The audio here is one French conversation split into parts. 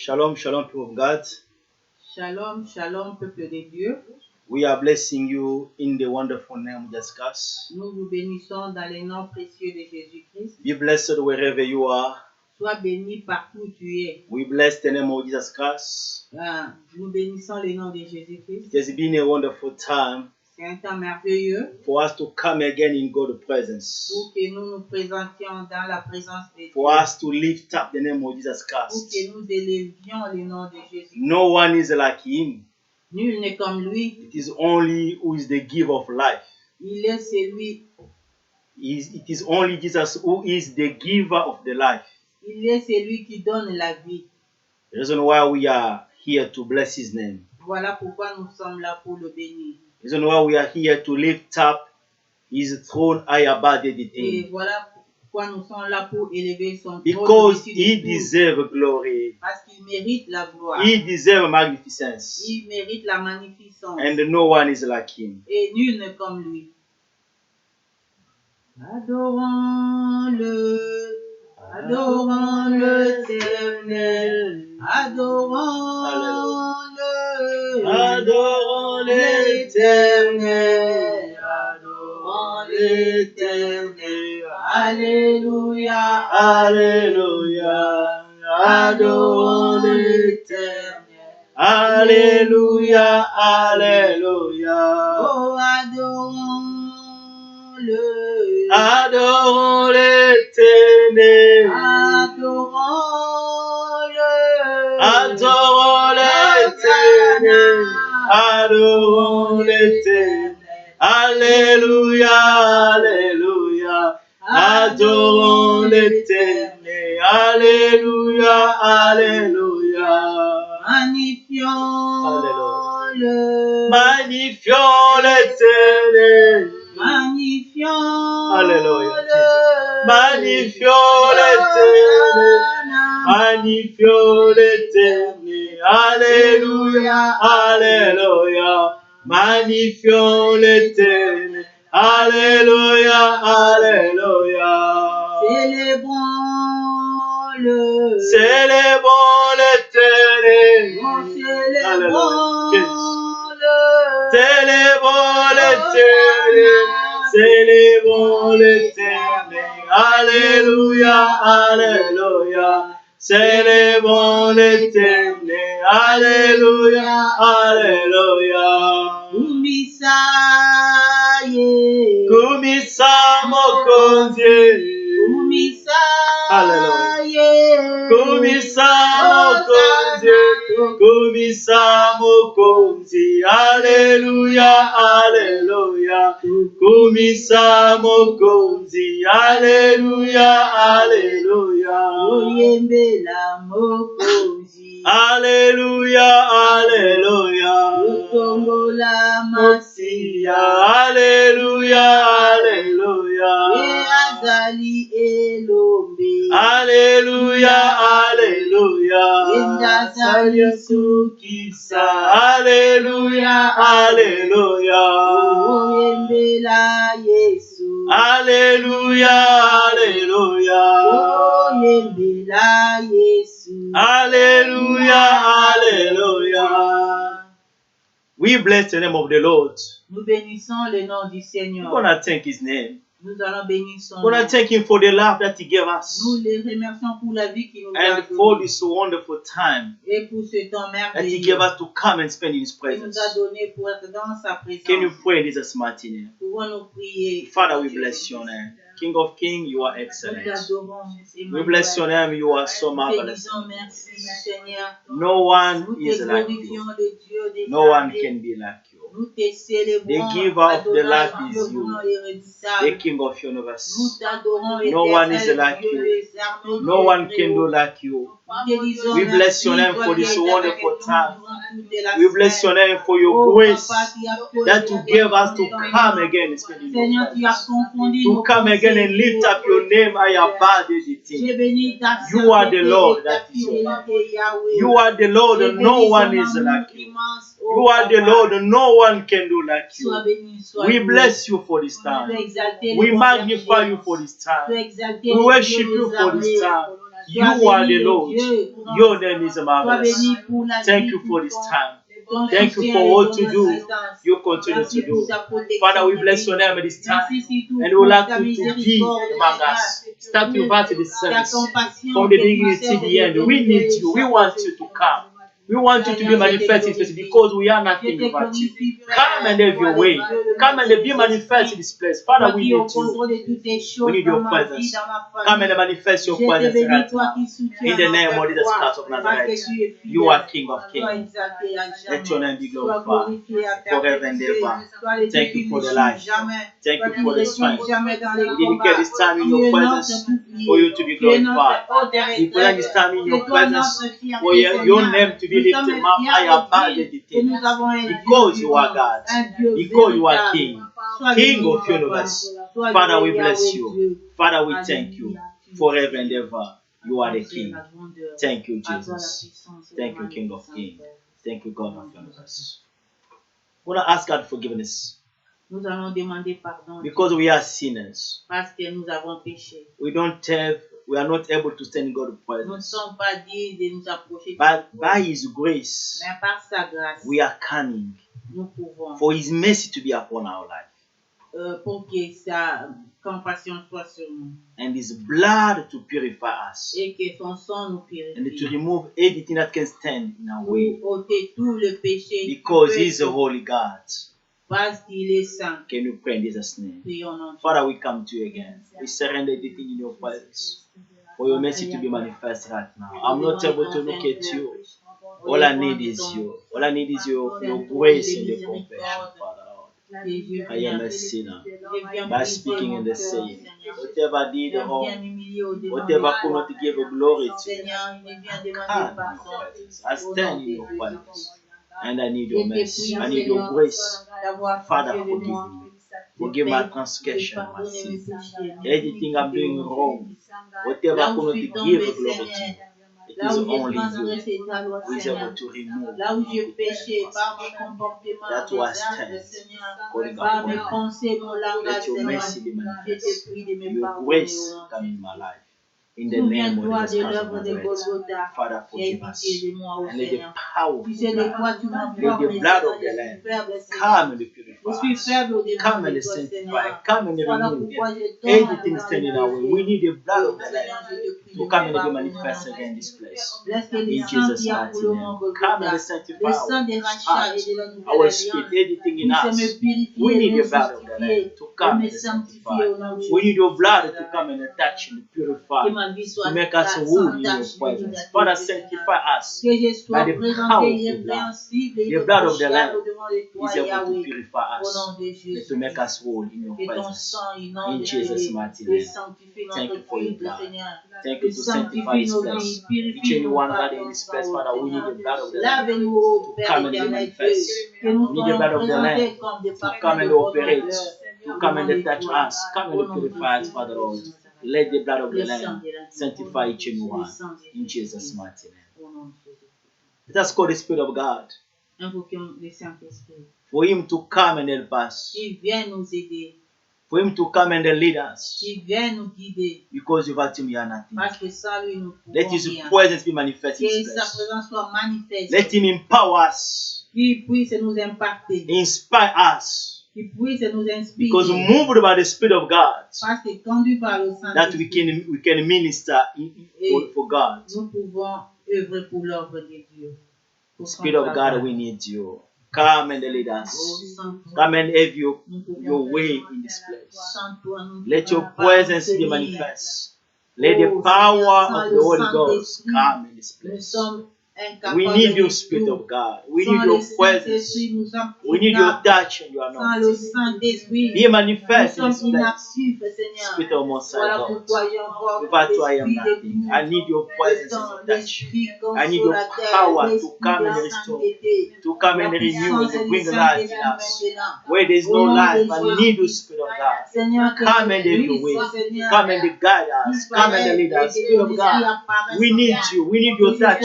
Shalom, shalom, people of God. Shalom, shalom, peuple de Dieu. We are blessing you in the wonderful name of Jesus. Nous vous bénissons dans les noms précieux de Jésus-Christ. Be blessed wherever you are. Sois béni partout où tu es. We bless the name of Jesus Christ. Nous bénissons le nom de Jésus-Christ. It has been a wonderful time C'est un temps merveilleux for us to come again in God's presence. pour que nous nous présentions dans la présence de Dieu. For us to lift up the name of Jesus Pour Christ. que nous élevions le nom de Jésus. No one is like him. Nul n'est comme lui. It is only who is the giver of life. Il est celui. It is only Jesus who is the giver of the life. Il est celui qui donne la vie. The reason why we are here to bless his name. Voilà pourquoi nous sommes là pour le bénir. The reason why we are here to lift up his throne high above Et everything. voilà pourquoi nous sommes là pour élever son trône Because au-dessus he de tout. deserves glory. Parce qu'il mérite la gloire. He deserves magnificence. Il mérite la magnificence. And no one is like him. Et nul n'est comme lui. Adorons-le, adorons l'Éternel, adorons-le, Adorons l'Éternel, adorons l'Éternel. Alléluia, Alléluia. adorons l'Éternel. Alléluia. Alléluia. Oh, adorons-le. Adorons l'Éternel. Adorons-le. Adorons l'Éternel. Adorons l'Éternel. Alléluia. Alléluia. Adorons l'Éternel. Alléluia. Alléluia. Magnifions-le. Magnifions l'Éternel. Magnifions-le. Alléluia, Jesus. Magnifions l'Éternel. Magnifions l'Éternel. Alléluia. Alléluia. Magnifions l'Éternel. Alléluia. Alléluia. Célébrons-le. Célébrons l'Éternel. Célébrons-le. Célébrons l'Éternel. Célébrons l'Éternel. Alléluia. Alléluia. Célébrons l'Éternel. Alléluia. Alléluia. Kumisaye. Kumisa mokonzi. Kumisaye. Kumisa mokonzi. Kumisa mokonzi. Alléluia. Alléluia. Kumisa mokonzi. Alléluia. Alléluia. Oyembela mokonzi. Alléluia. Alléluia. Otombola masiya. Alléluia. Alléluia. Azali elombe. Alléluia. Alléluia. Endazali sukisa. Alléluia. Alléluia. Oyembela Yesu. Alléluia. Alléluia. Oyembela Yesu. Alléluia. Alléluia. We bless the name of the Lord. Nous bénissons le nom du We're Seigneur. going to thank his name. Nous allons bénir son We're going nom. to thank him for the love that he gave us. Nous les remercions pour la vie qu'il nous a And for donnée this wonderful time et pour ce temps that he gave merveilleux us to come and spend in his qu'il nous presence. a donné pour être dans sa présence. Can you pray in Jesus' mighty name? Pouvons-nous prier. Father, we bless your name. King of kings, you are Nous excellent. t'adorons, We Emmanuel. bless your name, you are so Nous te marvelous. disons merci, Seigneur. No one Nous te is like glorifions, you. le Dieu des No one armées. can be like you. Nous te célébrons. The giver of the adorons life Dieu is you. grand et redoutable. The King of Nous universe. t'adorons, No one is éternel like Dieu you. des armées. No one can do like you. Nous te disons We bless your merci, name toi for qui this es avec wonderful nous time. durant toute la We bless your semaine. name for your Oh, grace Papa, qui a fait that you de gave us to ton come nom. again and spend in your Seigneur, tu as presence. confondu To nos come again and pensées. lift up your name high above everything. J'ai béni ta You are the sainteté Lord et ta that is your fidélité, Yahweh. You are the Lord, J'ai and no béni one ton is amour like you. immense, oh You are the Papa. Lord, and no one can do like Sois you. béni, sois We loué. bless you for this Tu time. es exalté, We le roi magnify des you for this Tu time. es exalté, We le worship Dieu you des for this armées. time. You are the Lord. Your name is Sois marvelous. béni pour la Thank vie, you for this time. ton Thank you soutien for et what ton to do. assistance. You continue Merci to pour do. ta protection. Father, we bless your name at this time. Merci surtout And we pour would like ta to be miséricorde, among Seigneur. us. Start with us in this Ta service. compassion, From the tes beginning douceurs, to the end, we need you. We want you to come. We want you to be manifested because we are nothing without you. Come and have your way. Come and be manifest in this place. Father, we need you. We need your presence. Come and manifest your presence right now. In the name of Jesus Christ of Nazareth, you are King of Kings. Let your name be glorified forever and ever. Thank you for the life. Thank you for the strength. We dedicate this time in your presence for you to be glorified. We present this time in your presence for your name to be lifted up high above everything. Because you are God. Because you are King. King of universe. Father, we bless you. Father, we thank you forever and ever. You are the King. Thank you, Jesus. Thank you, King of Kings. Thank you, God of universe. We want to ask God forgiveness. Nous allons demander pardon. Because we are sinners. Parce que nous avons péché. We are not able to stand in God's Nous ne presence. sommes pas dignes de nous approcher. But by His grace, Mais par sa grâce, we are coming nous pouvons. for His mercy to be upon our life. Pour que sa compassion soit sur nous. And His blood to purify us. Et que son sang nous purifie. And to remove everything that can stand in our way. Pour ôter tout le péché. Because He is a holy God. Parce qu'il est saint. Can you pray in Jesus' name? Prions en Father, we come to you again. We surrender everything in your presence. For your mercy to be manifest right now. I'm not able to look at you. All I need is you. All I need is your grace and your compassion, Father Lord. I am a sinner. By speaking and the saying, whatever I did wrong, whatever I could not give glory to you, I stand in your presence. And I need your mercy. I need your grace. Father, forgive me. Forgive my transgression, my sin. Anything I'm doing wrong, whatever I could not give glory to you, it is only you who is able to remove là où je péchais par mon comportement, that was stand calling par mes upon pensées, mon you. langage, Let your Seigneur, mercy be je te manifest. prie de me Your pardonner grace au nom come de in Jésus. my life. In the name of Souviens-toi Jesus de Christ of l'œuvre de Nazareth. Golgotha Father, qui a été forgive us. pitié de moi, au And let the Seigneur. power Tu sais de quoi tu m'as let the blood of the je suis Lamb faible, Seigneur. come and Je purify suis us. faible au-devant Come de and toi, sanctify. Seigneur. Come and Voilà remove pourquoi je tombe anything devant standing le our way. péché. We need the blood of the Seigneur, Lamb je te prie to de come me and be pardonner. manifest again in this place. Laisse que le In sang Jesus' qui a mighty coulé au name. mont Come Golgotha, and sanctify le sang des our rachats heart, et de la nouvelle our alliance, spirit, everything in puisse us. me purifier, We need me the blood of the Lamb justifier to et come me and sanctifier sanctify. au nom de We need Jésus. your blood to come and touch and purify, Que ma vie soit to make us sans whole in your tache, presence. digne à Father, tes yeux, sanctify us. que je sois By the présenté power of the irrépréhensible et The blood of the Lamb irréprochable devant le is toi, able to Yahweh, purify au us nom de and Jésus. to make us whole in your Que ton presence. sang inonde In Jesus' et mighty et name. sanctifie Thank notre you for your culte, blood. Seigneur. Thank you to sanctify Sanctifie this nos place. vies, Each purifie and nos one pas, God in this place, ton Father, we need Seigneur. the blood of the Lamb Lave-nous, ô to Père come and be éternel Dieu, manifest. que nous We need the soyons blood of the Lamb présentés comme des to parfums come de and bonne operate, odeur to come devant and touch toi. us, come Au and nom de purify us, Jésus Father de Lord. Nazareth. Let the blood of the Le sang Lamb de la vie. sanctify each and Le one sang de in Jésus. Jesus' mighty name. Au nom de Jésus. Let us call the Spirit of God Invoquons le Saint-Esprit. for Him to come and help us, Qui vient nous aider, for Him to come and lead us, qui vient nous guider, because without Him we are nothing. parce que sans lui nous Let pouvons His rien. presence be manifest in Que this sa place. présence soit manifeste, Let Him empower us, qui puisse nous impacter, inspire us, qui puisse nous inspirer. because moved by the Spirit of God, Parce que conduit par le that we Saint-Esprit, can minister for God. nous pouvons œuvrer pour l'œuvre de Dieu. Pour son Spirit of God, travail. we need you. Come and lead Oh, us. Saint-Toi, Come and have your nous pouvons way faire. in this place. Saint-Toi, nous Let pouvons your pas presence nous be tenir. manifest. Let the Oh, power Seigneur, sans of le the Holy Saint-Esprit, Ghost come in this Nous place. sommes incapables We need de your tout. Spirit of God. We Sans need le your presence. Saint-Esprit, nous sommes We need your inaptes. touch and your Sans le anointing. Saint-Esprit, Be manifest in nous this sommes place. inactifs, Seigneur. Spirit of Most High Voilà God. pourquoi j'invoque Without you, I am l'Esprit nothing. de I need your presence and your touch. l'Esprit I need your consolateur, power to l'Esprit come de and restore, sainteté, to come la and renew puissance and du bring life in Saint-Esprit us. maintenant. Where there is Au no nom de life, I Jésus. need the Spirit of God. Seigneur, que Come and have tu your way. puisses, Seigneur, Come and guide us. Come and lead us. Spirit of God, we need you. We need your touch.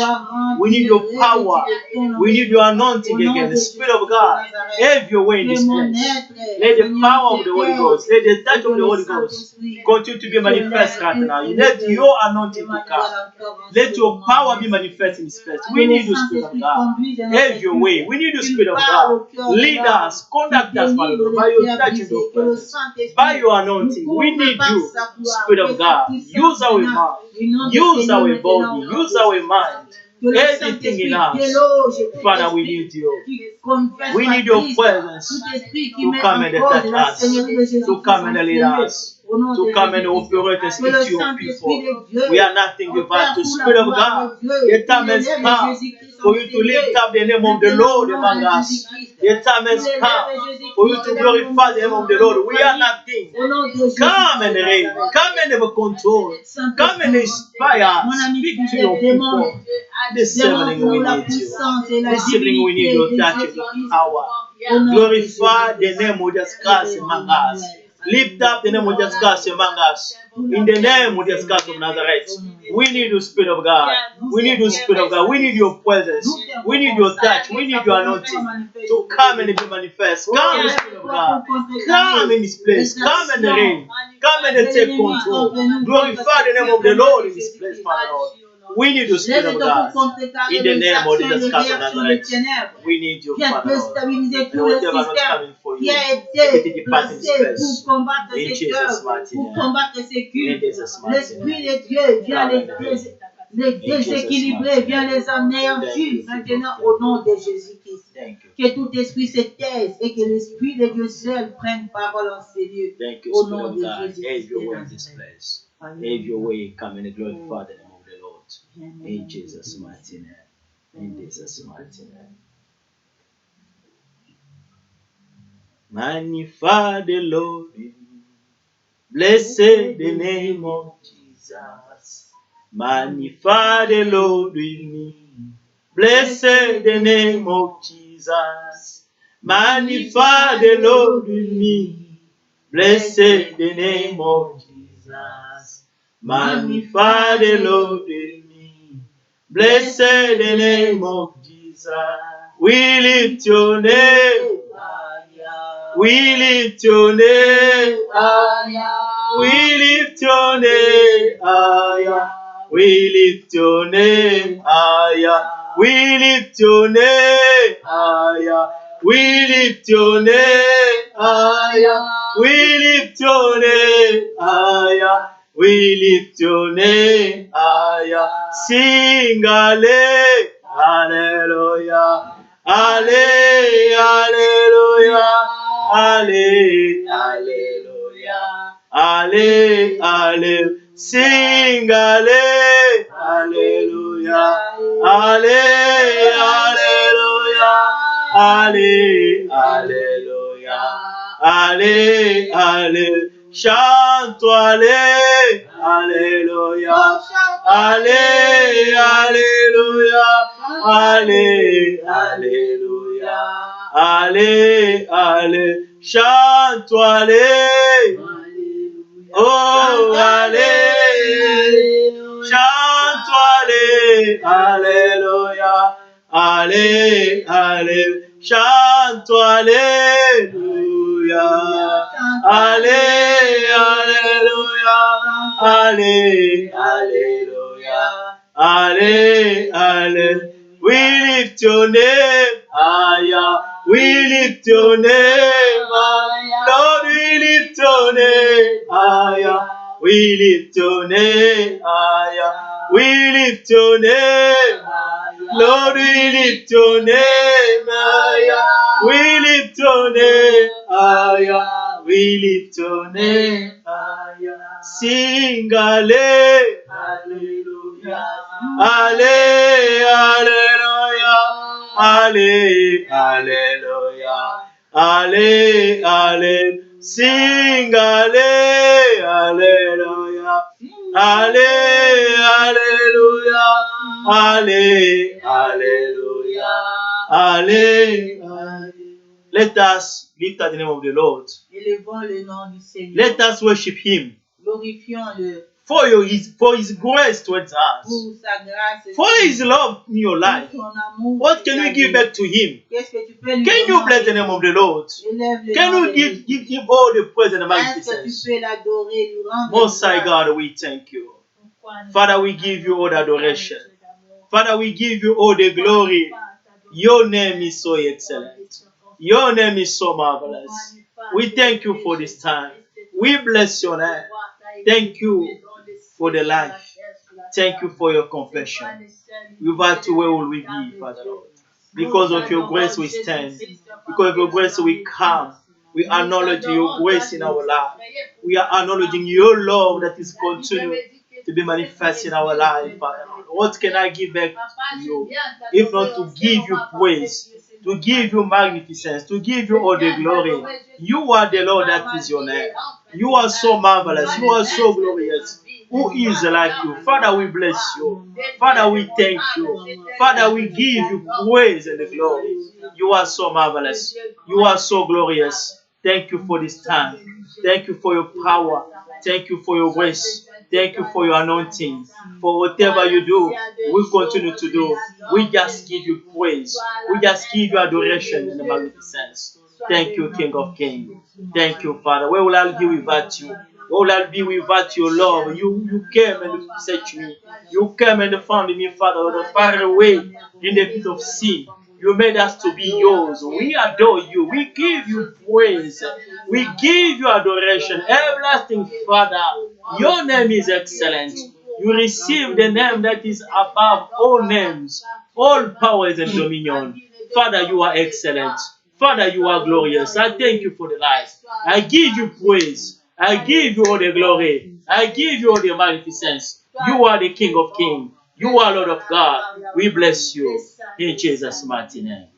We need your power. We need your anointing again. The Spirit of God, have your way in this place. Let the power of the Holy Ghost, let the touch of the Holy Ghost continue to be manifest right now. Let your anointing to come. Let your power be manifest in this place. We need the Spirit of God. Have your way. We need the Spirit of God. Lead us, conduct us, Father God, by your touch and your presence, by your anointing. We need you, Spirit of God. Use our mouth, use our body, use our mind, everything in us. Father, we need you. We need your presence to come and touch us, to come and lead us, to come and operate and speak to your people. We are nothing without the Spirit of God. The time has come for you to lift up the name of the Lord among us. The time has come for you to glorify the name of the Lord. We are nothing. Come and reign. Come and have control. Come and inspire. Speak to your people. This evening we need you. This evening we need your touch and your power. Glorify the name of Jesus Christ among us. Lift up the name of Jesus Christ among us. In the name of Jesus Christ of Nazareth. We need the Spirit of God. We need the Spirit of God. We need your presence. We need your touch. We need your anointing to come and be manifest. Come, Spirit of God. Come in this place. Come and reign. Come and take control. Glorify the name of the Lord in this place, Father Lord. We need the Spirit of God. In the name of Jesus Christ of Nazareth. We need you, Father Lord. And whatever not coming for you, let it depart in this place. In Jesus' mighty name. In Jesus' mighty name. Les déséquilibrer, viens les anéantir maintenant au nom de Jésus-Christ. Que tout esprit se taise et que l'Esprit de Dieu seul prenne parole en ces lieux. Au nom de Jésus-Christ. Have your way, come and glorify the name of the Lord. In Jesus' mighty name. In Jesus' mighty name. Magnify the Lord. Blessed the name of Jesus. Magnify the Lord with me. Blessed the name of Jesus. Magnify the Lord with me. Blessed the name of Jesus. Magnify the Lord with me. Blessed the name of Jesus. We lift your name. We lift your name. We lift your name higher. We lift your name higher. We lift your name higher. We lift your name higher. We lift your name higher. We lift your name higher. Sing hallelujah. Hallelujah. Hallelujah. Hallelujah. Ale, ale, sing ale, hallelujah, ale, hallelujah, ale, hallelujah, ale, ale, chante ale, hallelujah, ale, hallelujah, ale, hallelujah, ale, ale, chante ale. Oh, allez, chante, allez, alléluia, allez, allez, chante, alléluia, allez, alléluia, allez, alléluia, allez, allez, we lift your name higher, we lift your name higher, Lord, we lift your name higher, we lift your name higher, we lift your name higher, Lord, we lift your name higher, we lift your name higher, we lift your name higher, sing hallelujah, hallelujah, hallelujah, hallelujah, hallelujah, hallelujah, sing hallelujah, hallelujah, hallelujah, hallelujah. Let us lift up the name of the Lord. Élevons le nom du Seigneur. Let us worship Him. Glorifions-le. for his grace towards us, pour sa grâce, for his love in your life. pour son amour. What can we give back to him? Qu'est-ce que tu peux lui Can you bless the name of the Lord? Élève le Can nom you de give Jésus. him all the praise and the Est-ce que tu magnificence? peux l'adorer, lui rendre Most High gloire? God, we thank you. Father, we give you all the adoration. Father, we give you all the glory. Your name is so excellent. Your name is so marvelous. We thank you for this time. We bless your name. Thank you for the life. Thank you for your compassion. Without you, where will we be, Father Lord? Because of your grace we stand. Because of your grace we come. We acknowledge your grace in our life. We are acknowledging your love that is continuing to be manifest in our life, Father Lord. What can I give back to you if not to give you praise, to give you magnificence, to give you all the glory? You are the Lord, that is your name. You are so marvelous. You are so glorious. Who is like you? Father, we bless you. Father, we thank you. Father, we give you praise and the glory. You are so marvelous. You are so glorious. Thank you for this time. Thank you for your power. Thank you for your grace. Thank you for your anointing. For whatever you do, we continue to do. We just give you praise. We just give you adoration and magnificence. Thank you, King of Kings. Thank you, Father. Where will I be without you? Where will I be without your love? You came and set me. You came and found me, Father, far away in the pit of sin. You made us to be yours. We adore you. We give you praise. We give you adoration. Everlasting Father, your name is excellent. You receive the name that is above all names, all powers and dominion. Father, you are excellent. Father, you are glorious. I thank you for the life. I give you praise. I give you all the glory. I give you all the magnificence. You are the King of Kings. You are Lord of God. We bless you in Jesus' mighty name.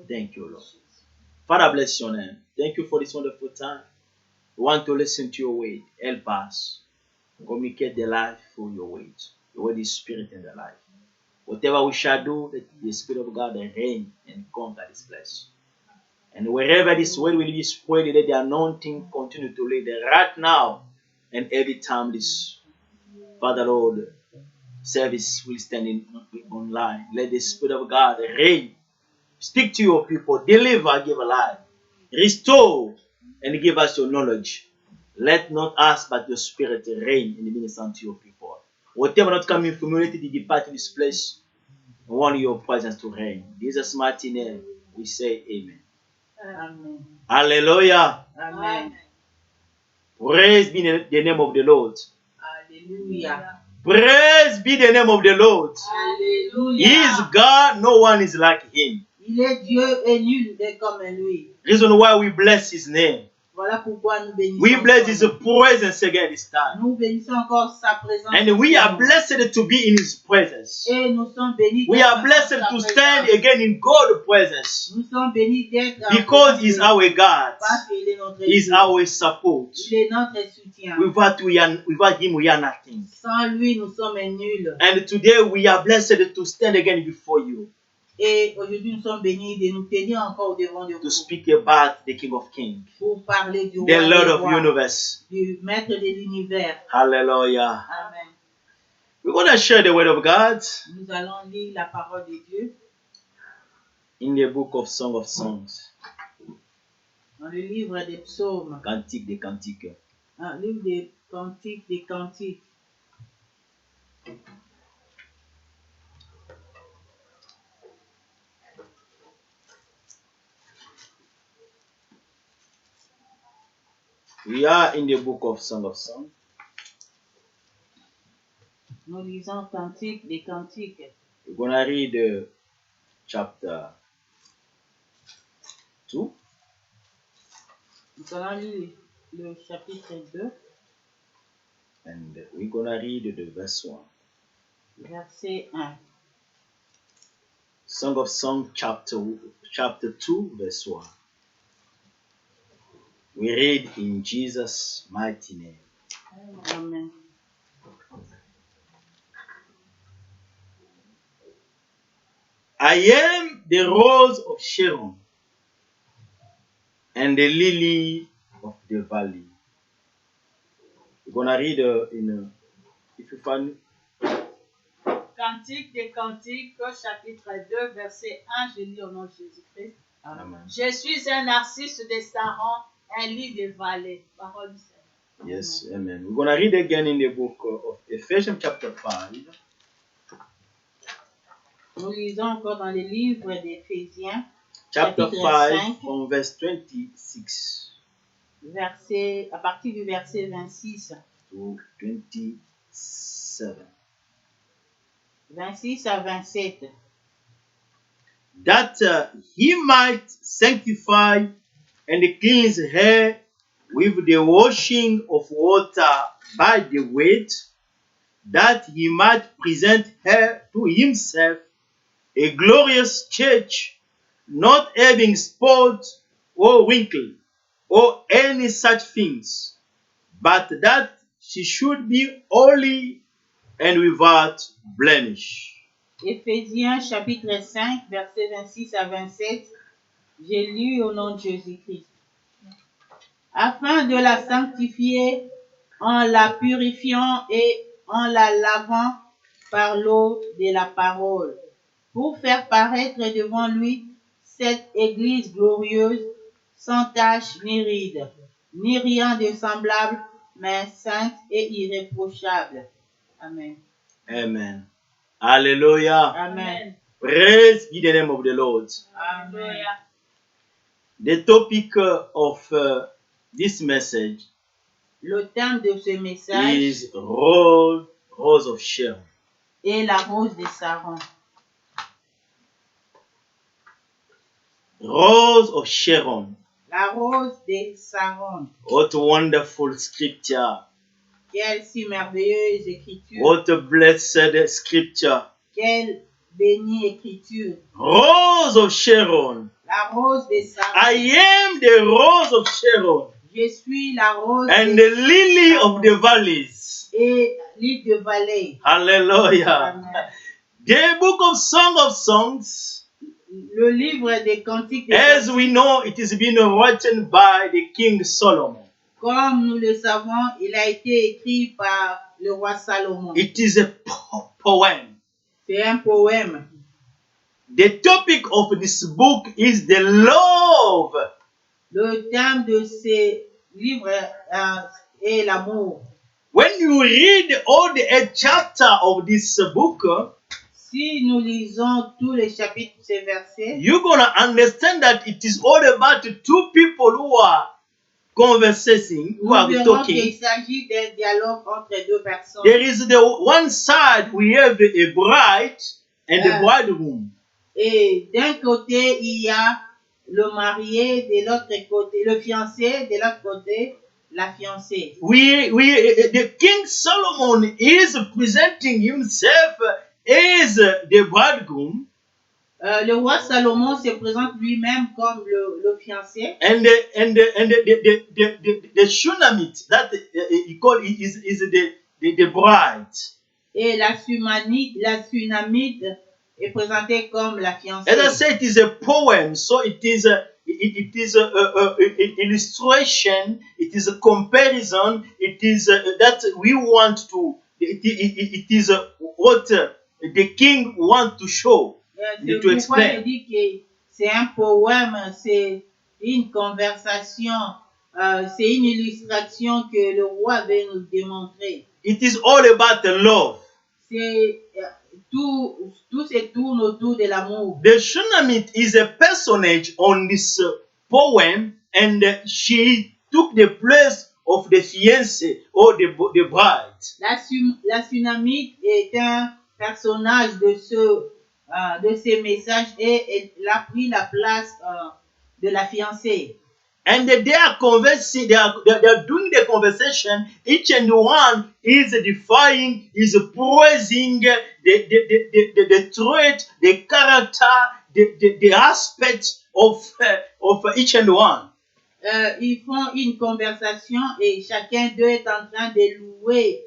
Thank you, Lord. Father, bless your name. Thank you for this wonderful time. We want to listen to your word. Help us. Communicate the life through your words. Your word is spirit and the life. Whatever we shall do, let the Spirit of God reign and conquer this place. And wherever this word will be spread, let the anointing continue to lead right now and every time this, Father Lord, service will stand online. Let the Spirit of God reign. Speak to your people. Deliver, give a life. Restore and give us your knowledge. Let not us but your Spirit reign in the ministry unto your people. Whatever not coming from humanity to depart in this place, we want your presence to reign. In Jesus' mighty name, we say amen. Amen. Hallelujah. Amen. Praise be the name of the Lord. Alléluia. Praise be the name of the Lord. Alléluia. He is God, no one is like him. Il est Dieu et nul n'est comme lui. Reason why we bless his name. Voilà pourquoi nous bénissons. We bless son his nom. presence again this time. Nous bénissons encore sa présence. And we are blessed to be in his presence. Et nous sommes bénis We d'être are en blessed sa to stand présence. again in God's presence. Nous sommes bénis d'être en Because présence he's de our Dieu. God. Parce qu'il est notre He's Dieu. our support. Il est notre soutien. Without him we are nothing. Sans lui, nous sommes nuls. And today we are blessed to stand again before you. Et aujourd'hui, nous sommes bénis de nous tenir encore au devant de To vous. speak about the King of Kings. Pour parler du The roi Lord des of rois, universe. du maître de l'univers. Hallelujah. Amen. We're going to share the word of God Nous allons lire la parole de Dieu in the book of Song of Songs. dans le livre des psaumes, Cantique des cantiques. un livre des cantiques des cantiques. We are in the book of Song of Songs. Nous lisons cantiques des cantiques. We're going to read chapter 2. Nous allons lire le chapitre 2, And we're going to read the verse 1. verset 1. Song of Songs chapter 2 verse 1. We read in Jesus' mighty name. Amen. I am the rose of Sharon and the lily of the valley. We're gonna read in if you find Cantique des Cantiques, chapitre 2, verset 1, je lis au nom de Jésus-Christ. Amen. Je suis un narcisse des Sarons, un lit des vallées. Parole du Seigneur. Yes, amen. We're gonna read again in the book of Ephesians chapter 5. Nous lisons encore dans le livre d'Éphésiens, Chapter chapitre 5 5, from verse 26 à partir du verset 26. to 27. 26 à 27. That he might sanctify and cleanse her with the washing of water by the word, that he might present her to himself a glorious church, not having spot or wrinkle or any such things, but that she should be holy and without blemish. Éphésiens chapitre 5, verset 26 à 27. J'ai lu au nom de Jésus-Christ. Afin de la sanctifier en la purifiant et en la lavant par l'eau de la parole, pour faire paraître devant lui cette Église glorieuse, sans tache ni ride, ni rien de semblable, mais sainte et irréprochable. Amen. Amen. Hallelujah. Amen. Praise be the name of the Lord. Amen. The topic of this message Le thème de ce message is Rose of Sharon. est la rose de Saron. Rose of Sharon. La rose de Saron. What wonderful scripture. Quelle si merveilleuse écriture. What a blessed scripture. Quelle bénie écriture. Rose of Sharon. La rose de Saron. I am the rose of Sharon. Je suis la rose And de the lily of the valleys. et l'île de vallée. Hallelujah. Amen. The book of Song of Songs, Le livre des cantiques de as we know, it is been written by the King Solomon. Comme nous le savons, il a été écrit par le roi Salomon. It is a poem. C'est un poème. The topic of this book is the love. Le thème de ces livres est l'amour. When you read all the 8 chapters of this book, Si nous lisons tous les chapitres de ces versets, you're going to understand that it is all about two people who are conversing, who nous are verrons qu'il talking. s'agit d'un dialogue entre deux personnes. There is the one side we have a bride and a bridegroom. Et d'un côté, il y a le marié, de l'autre côté, le fiancé, de l'autre côté, la fiancée. The King Solomon is presenting himself as the bridegroom. Le roi Salomon se présente lui-même comme le fiancé. And the Shunammite that he called is the bride. Et la Sunamite est présentée comme la fiancée. As I said, it is a poem, so it is a illustration, it is a comparison, it is that we want to, it is what the king wants to show, C'est to pourquoi je explain. dis que c'est un poème, c'est une conversation, c'est une illustration que le roi veut nous démontrer. It is all about the love. C'est tout se tourne autour de l'amour. The Shunammite is a personage on this poem, and she took the place of the fiancé or the bride. La Sunamite est un personnage de ces messages et elle a pris la place de la fiancée. And they are conversing, they are doing the conversation. Each and one is defying, is praising the trait, the character, the aspect of each and one. Ils font une conversation et chacun d'eux est en train de louer,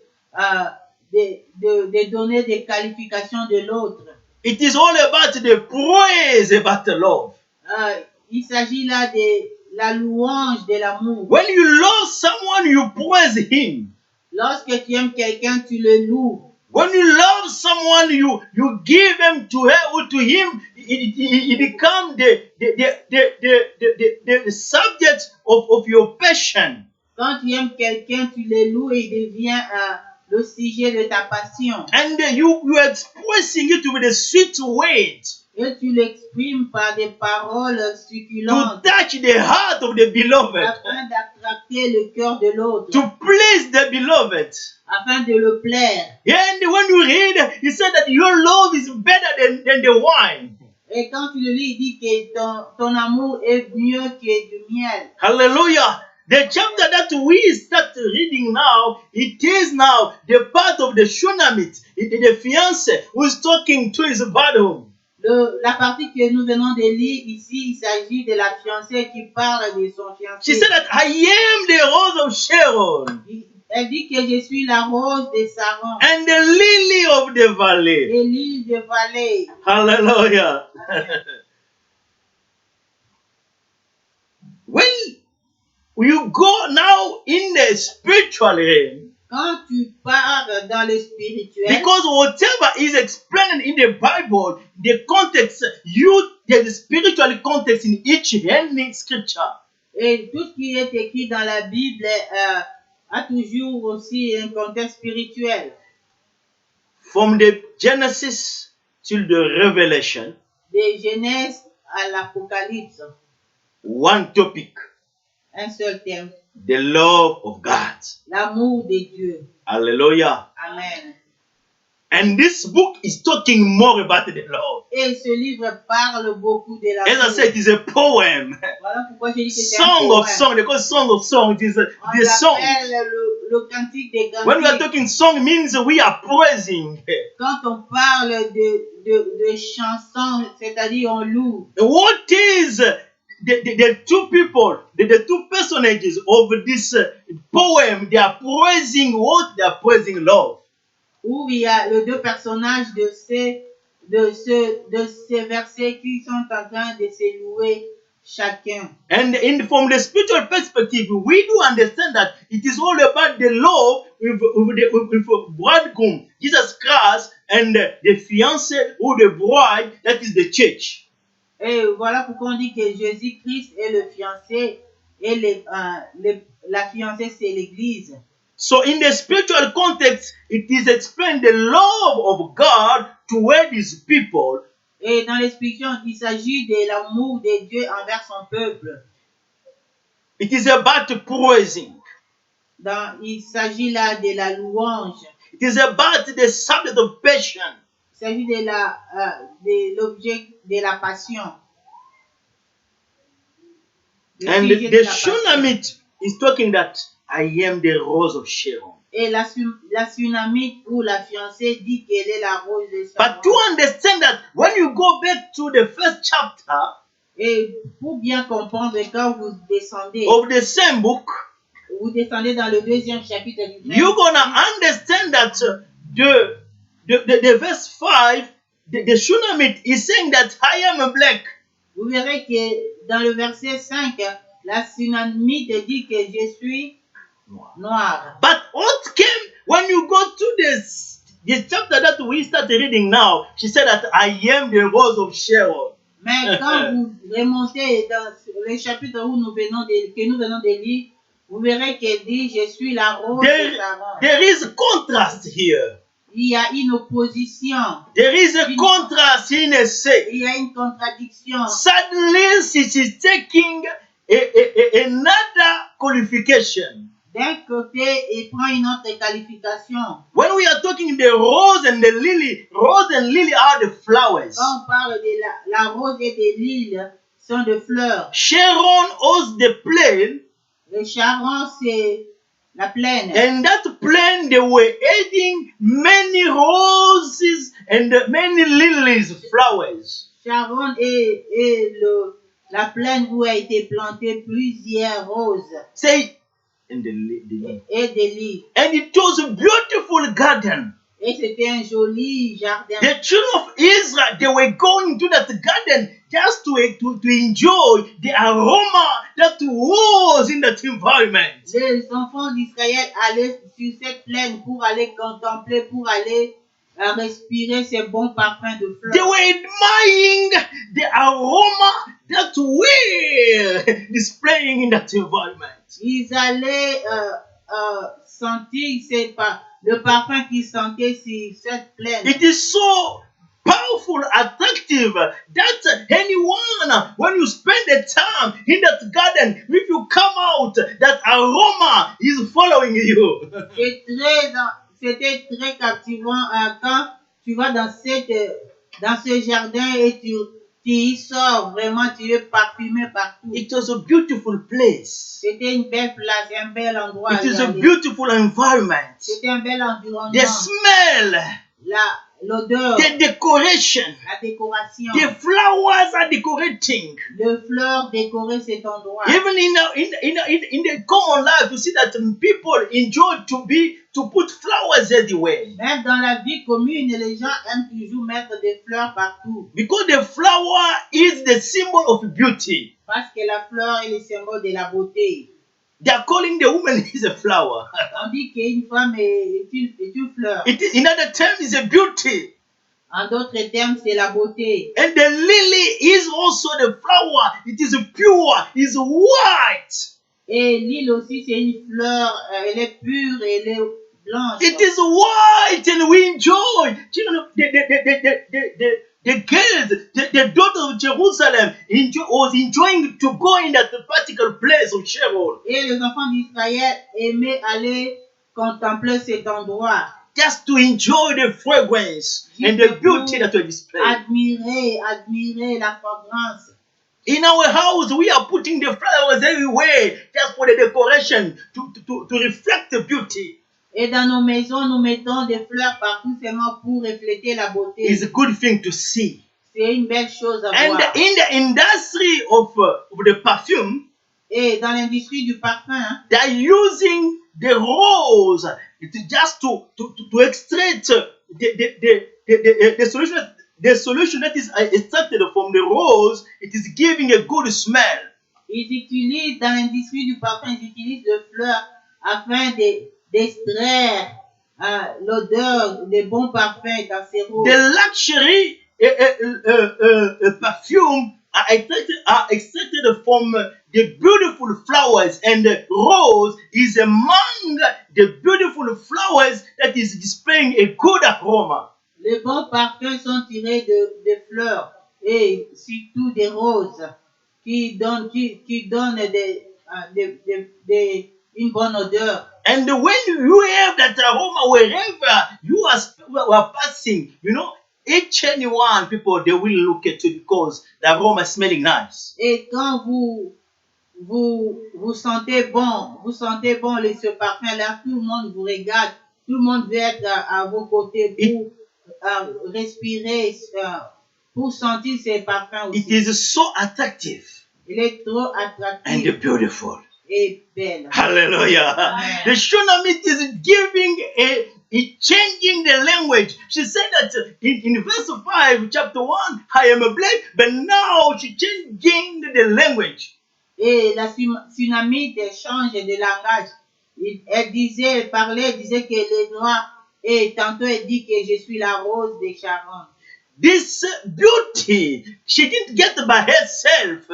de donner des qualifications de l'autre. It is all about the praise about the love. Il s'agit là de la louange de l'amour. When you love someone, you praise him. Lorsque tu aimes quelqu'un, tu le loues. When you love someone, you give them to her or to him. It becomes the subject of your passion. Quand tu aimes quelqu'un, tu le loues et il devient le sujet de ta passion. And you are expressing it with a sweet word Et tu l'exprimes par des paroles to succulentes touch the heart of the beloved, afin d'attracter le cœur de l'autre, to please the beloved. afin de le plaire. And when you read, he said that your love is better than the wine. Et quand tu le lis, il dit que ton amour est mieux que du miel. Hallelujah. The chapter that we start reading now, it is now the part of the Shunammite, the fiancé who is talking to his brother. La partie que nous venons de lire ici, il s'agit de la fiancée qui parle de son She fiancé. said that I am the rose of Sharon Elle dit que je suis la rose de Saron and the lily of the valley. et l'île de vallée. Hallelujah. When you go now in the spiritual realm, Quand tu pars dans le spirituel, because whatever is explained in the Bible, the context, there's a spiritual context in each any scripture. et tout ce qui est écrit dans la Bible a toujours aussi un contexte spirituel. From the Genesis till the Revelation, De Genèse à l'Apocalypse, one topic, un seul thème, the love of God. l'amour de Dieu. Hallelujah. Amen. And this book is talking more about the love. Et ce livre parle beaucoup de As I l'amour. said, it is a poem. Voilà pourquoi je dis que c'est un Song of poème. song. They call Song of Song. It is On the song. l'appelle le cantique des When we are cantiques. talking song, means we are praising. Quand on parle de chansons, c'est-à-dire on loue. What is the two people, the two personages of this poem? They are praising what? They are praising love. Où il y a les deux personnages de ces versets qui sont en train de se louer chacun. And from the spiritual perspective, we do understand that it is all about the love with bridegroom, Jesus Christ, and the fiancé or the bride, that is the church. Et voilà pourquoi on dit que Jésus-Christ est le fiancé et la fiancée c'est l'Église. So in the spiritual context, it is explained the love of God toward his people. Et dans l'expression, il s'agit de l'amour de Dieu envers son peuple. It is about praising. Il s'agit là de la louange. It is about the subject of passion. Il s'agit de l'objet de la passion. And the Shunammite is talking that I am the rose of Sharon. Et la Shunammite ou la fiancée dit qu'elle est la rose de Sharon. But to understand that, when you go back to the first chapter Et pour bien comprendre, quand vous descendez, of the same book, vous descendez dans le deuxième chapitre du même, you're gonna understand that the verse 5, the Shunammite is saying that I am black. vous verrez que dans le verset 5, la Shunammite dit que je suis noire. But what came when you go to the chapter that we started reading now? She said that I am the rose of Sharon. Mais quand vous remontez dans le chapitre que nous venons de lire, vous verrez qu'elle dit je suis la rose de Sharon. There is contrast here. Il y a une opposition. There is a contrast in a say. Il y a une contradiction. Suddenly, she's taking another qualification. D'un côté, il prend une autre qualification. When we are talking the rose and the lily, rose and lily are the flowers. Quand on parle de la rose et de l'île, sont des fleurs. Sharon was the plain. Le Sharon, c'est la plaine. And that plain, they were adding many roses and many lilies, flowers. Sharon est la plaine où a été planté plusieurs roses. Say, Et des lits. and it was a beautiful garden. Et c'était un joli jardin. The children of Israel, they were going to that garden just to enjoy the aroma that was in that environment. Les enfants d'Israël allaient sur cette plaine pour aller contempler, pour aller respirer ces bons parfums de fleurs. They were admiring the aroma that were displaying in that environment. Ils allaient sentir le parfum qu'ils sentaient sur cette plaine. It is so powerful, attractive that anyone, when you spend the time in that garden, if you come out, that aroma is following you. C'était très captivant quand tu vas dans ce jardin et tu y sors, vraiment tu es parfumé partout. It was a beautiful place. C'était une belle place, un bel endroit. It is a beautiful environment. C'était un bel environnement. The smell, l'odeur, the decoration, la décoration, the flowers are decorating. les fleurs décoraient cet endroit. Even in the common life, you see that people enjoy to put flowers everywhere. Même dans la vie commune, les gens aiment toujours mettre des fleurs partout. Because the flower is the symbol of beauty. Parce que la fleur est le symbole de la beauté. They are calling the woman is a flower. On dit qu'une femme est une fleur. In other terms, is a beauty. En d'autres termes, c'est la beauté. And the lily is also the flower. It is pure, is white. Et l'île aussi, c'est une fleur. Elle est pure et elle est blanche. It is white and we enjoy. You know, the girls, the daughter of Jerusalem was enjoying to go in that particular place of Sharon. Et les enfants d'Israël aimaient aller contempler cet endroit. Just to enjoy the fragrance and the beauty that we display. Admirer la fragrance. In our house, we are putting the flowers everywhere just for the decoration to reflect the beauty. Et dans nos maisons, nous mettons des fleurs partout seulement pour refléter la beauté. It's a good thing to see. C'est une belle chose à And voir. in the industry of the perfume, Et dans l'industrie du parfum, they are using the rose just to extract the solution. The solution that is extracted from the rose, it is giving a good smell. Ils utilisent dans l'industrie du parfum, ils utilisent les fleurs afin d'extraire l'odeur des bons parfums dans ces roses. The luxury perfume are extracted from the beautiful flowers, and the rose is among the beautiful flowers that is displaying a good aroma. Les bons parfums sont tirés de fleurs et surtout des roses qui donnent une bonne odeur. And when you have that aroma wherever you are passing, you know, each and one people, they will look at you because the aroma is smelling nice. Et quand vous sentez bon, ce parfum-là, tout le monde vous regarde, tout le monde veut être à vos côtés pour respirer, pour sentir ces parfums aussi. It is so attractive. Il est trop attractif And beautiful. et belle. Hallelujah. Amen. The Shunammite is giving changing the language. She said that in verse 5, chapter 1, I am a black, but now she changing the language. Et la Shunammite change de langage. Elle disait que les noirs, et tantôt elle dit que je suis la rose de Sharon. This beauty, she didn't get by herself.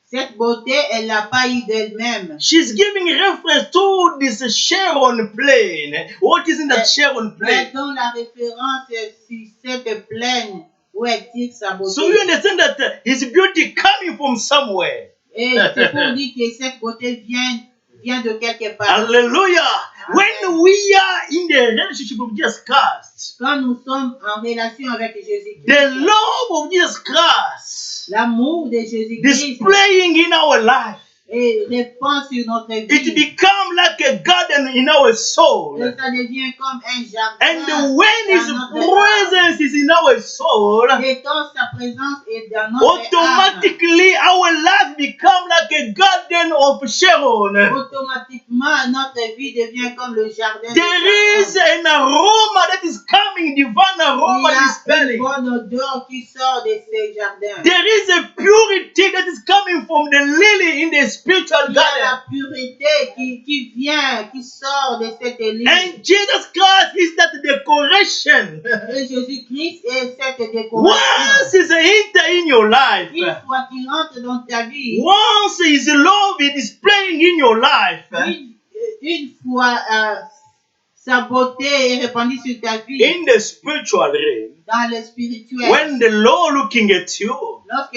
Cette beauté, elle l'a pas eu d'elle-même. She's giving reference to this Sharon plain. What is in that Sharon plain? Elle donne la référence sur cette plaine où elle tire sa beauté. So you understand that his beauty coming from somewhere. Et c'est pour dire que cette beauté vient de quelque part. Hallelujah. When we are in the relationship of Jesus Christ, Quand nous sommes en relation avec Jésus-Christ, the love of Jesus Christ l'amour de Jésus-Christ displaying in our life, et répand sur notre It vie. becomes like a garden in our soul. Et ça devient comme un And jardin when His dans notre âme. presence is in our soul, Et quand sa présence est dans notre âme, automatically our life becomes like a garden of Sharon. automatiquement notre vie devient comme le jardin de There is Sharon. an aroma that is coming, divine aroma Il y that is a une smelling. bonne odeur qui sort de ces jardins. There is a purity that is coming from the lily in the spiritual Il y a garden. la pureté qui vient, qui sort de cette église. And Jesus Christ is that decoration. Et Jésus-Christ est cette Once décoration. He's enter in your life, Une fois qu'il entre dans ta vie, once His love is displaying in your life, une fois sa beauté est répandue sur ta vie, in the spiritual realm, dans le spirituel, when the Lord looking at you, lorsque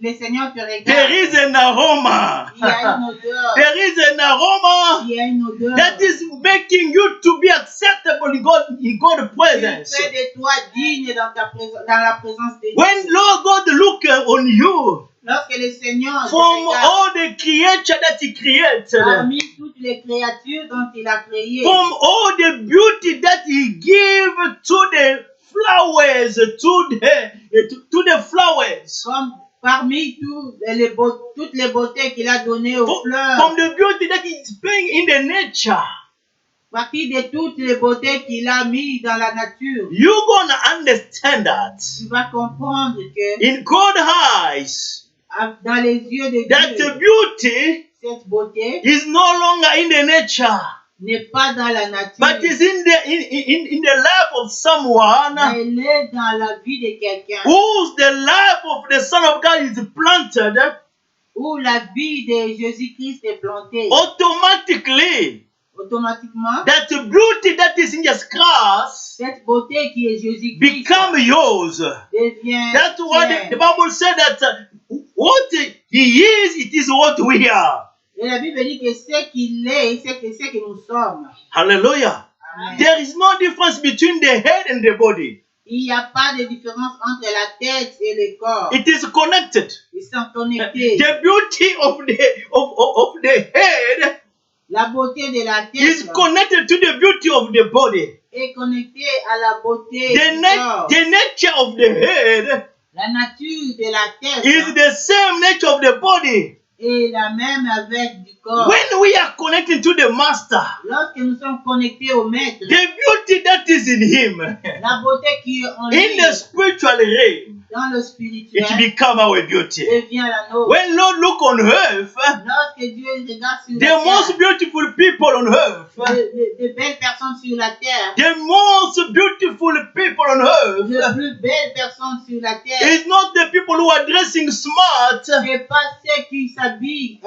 le Seigneur te regarde, there is an aroma. il y a une odeur, There is an aroma il y a une odeur that is making you to be acceptable in God's qui presence. fait de toi digne dans la présence de Dieu. When Lord God look on you, Lorsque le Seigneur te from regarde, all the creature that He created, parmi toutes les créatures dont il a créé, from all the beauty that He give to the flowers, to the flowers, comme parmi toutes les beautés qu'il a données aux from fleurs, the beauty that He is playing in the nature, partie de toutes les beautés qu'il a mis dans la nature, you're gonna understand that tu vas comprendre que in God's eyes, dans les yeux de that Dieu, the beauty cette beauté is no longer in the nature, n'est pas dans la nature, but is in the life of someone mais elle est dans la vie de quelqu'un, whose the life of the Son of God is planted. où la vie de Jésus-Christ est plantée. Automatically, Automatiquement, that beauty that is in Jesus Christ cette beauté qui est Jésus-Christ become yours. devient That's why the tienne. Bible said that what He is, it is what we are. Et la Bible dit que ce qu'il est, c'est que nous sommes. Hallelujah. Amen. There is no difference between the head and the body. Il n'y a pas de différence entre la tête et le corps. It is connected. Ils sont connectés. The beauty of the head La beauté de la is tête connected to the beauty of the body. est connectée à la beauté The, du corps. the nature of the head La nature de la tête is the same nature of the body. est la même avec du corps. When we are connected to the Master, Lorsque nous sommes connectés au Maître, the beauty that is in Him, la beauté qui est en in lui, the spiritual realm, dans le it spirituel, become our beauty. devient la nôtre. When Lord look on earth, Lorsque Dieu regarde sur the la most terre, beautiful people on earth, de belles personnes sur la terre, the most beautiful people on earth, les plus belles personnes sur la terre, is not the people who are dressing smart. c'est pas ceux qui s'habillent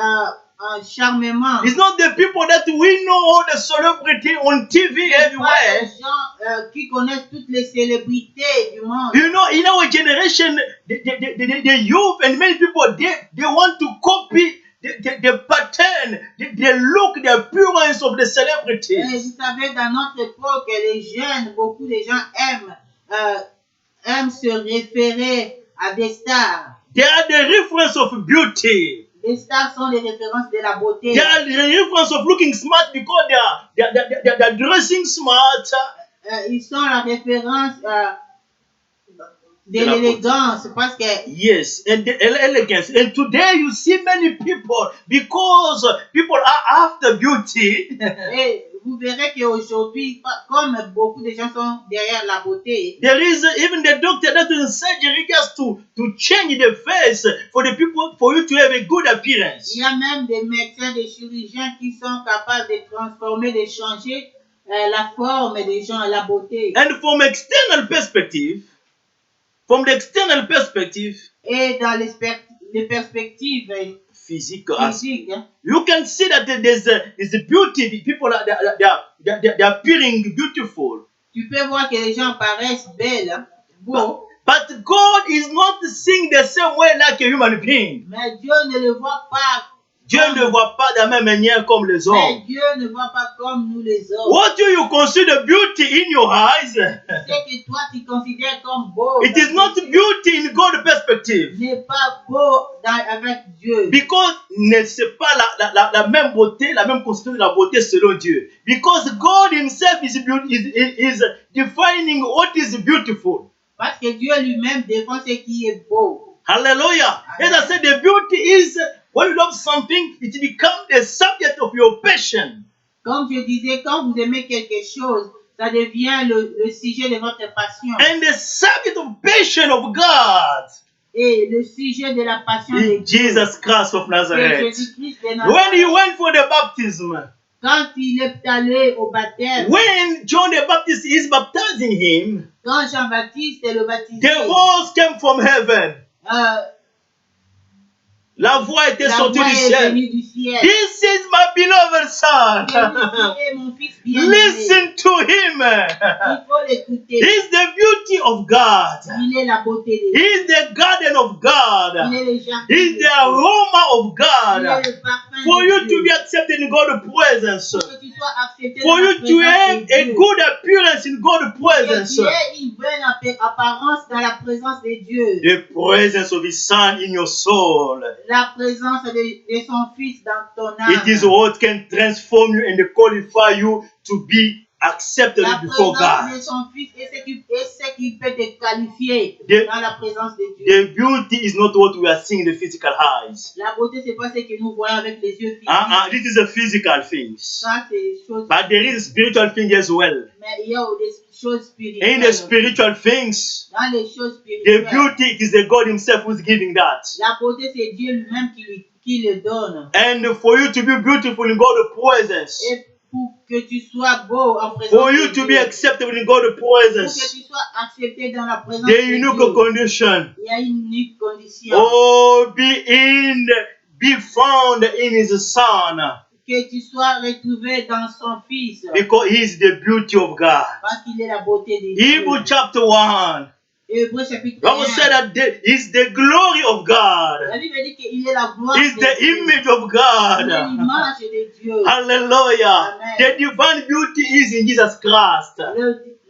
charmement. It's not the people that we know all the celebrity on TV C'est pas les everywhere. gens qui connaissent toutes les célébrités du monde. You know, in our generation, the youth and many people, they want to copy the pattern, the look, the appearance of the Et celebrities. vous savez, dans notre époque, les jeunes, beaucoup de gens aiment se référer à des stars. They are the reference of beauty. Les stars sont les références de la beauté. They are the reference of looking smart because they are dressing smart. Ils sont la référence de l'élégance parce que Yes, and the elegance. And today you see many people, because people are after beauty, et vous verrez qu'aujourd'hui, comme beaucoup de gens sont derrière la beauté, there is even the doctor that is in surgery just to change the face for the people, for you to have a good appearance. il y a même des médecins, des chirurgiens qui sont capables de transformer, de changer la forme des gens, la beauté. And from external perspective, from the external perspective, Et dans les perspectives physique, physiques, you can see that there's a beauty. The people they are appearing beautiful. tu peux voir que les gens paraissent belles, beaux, But God is not seeing the same way like a human being. mais Dieu ne le voit pas. Dieu ne voit pas de la même manière comme les hommes. Mais Dieu ne voit pas comme nous les hommes. What do you consider beauty in your eyes? Ce que toi tu considères comme beau, It is not beauty in God's perspective. attractive. n'est pas beau avec Dieu. Because c'est pas la même beauté, la même conception de la beauté selon Dieu. Because God himself is defining what is beautiful. Parce que Dieu lui-même défend ce qui est beau. Hallelujah. As I said, the beauty is when you love something, it becomes the subject of your passion. Comme je disais, quand vous aimez quelque chose, ça devient le sujet de votre passion. And the subject of passion of God Et le sujet de la passion de is Dieu, Jesus Christ of c'est Nazareth. Jésus-Christ de When he Nazareth. went for the baptism, Quand il est allé au baptême, when John the Baptist is baptizing him, quand Jean-Baptiste est le baptisé, the voice came from heaven. La voix était la sortie voix du est ciel. venue du ciel. This is my beloved son. Celui-ci est mon fils bien-aimé. Listen to him. Il faut l'écouter. He's the beauty of God. Il est la beauté de Dieu. He's the garden of God. Il est le jardin He's de the Dieu. aroma of Il God. est le parfum For de you Dieu. to be accepted in God's presence. Pour que tu sois accepté For dans la you to présence have de a Dieu. good appearance in God's Que presence. tu aies une bonne apparence dans la présence de Dieu. The presence of His Son in your soul. La présence de son fils dans ton âme. It is what can transform you and qualify you to be accepted La before présence de God. son fils est ce qui peut te qualifier The- dans la présence de Dieu. The beauty is not what we are seeing in the physical eyes. La beauté, c'est pas ce que nous voyons avec les yeux physiques. This is a physical thing. Ça, c'est des choses. But there is a spiritual thing as well. Mais il y a des choses In spirituelles. the spiritual things, Dans les choses the spirituelles. beauty it is the God Himself who's giving that. La beauté, c'est Dieu lui-même qui le donne. And for you to be beautiful in God's presence, Et pour que tu sois beau en présence for you de to Dieu. be acceptable in God's Pour que presence, tu sois accepté dans la présence the de unique Dieu. condition, Il y a une unique condition. be found in His Son, Que tu sois retrouvé dans son Fils. because He is the beauty of God. Parce qu'il est la beauté de Dieu. Hebrew chapter 1, Hébreux chapitre Bible 1. said that He's the glory of God. La Bible dit qu'il est la gloire He's de the Dieu. image of Il est God. l'image de Dieu. Hallelujah. Amen. The divine beauty is in Jesus Christ.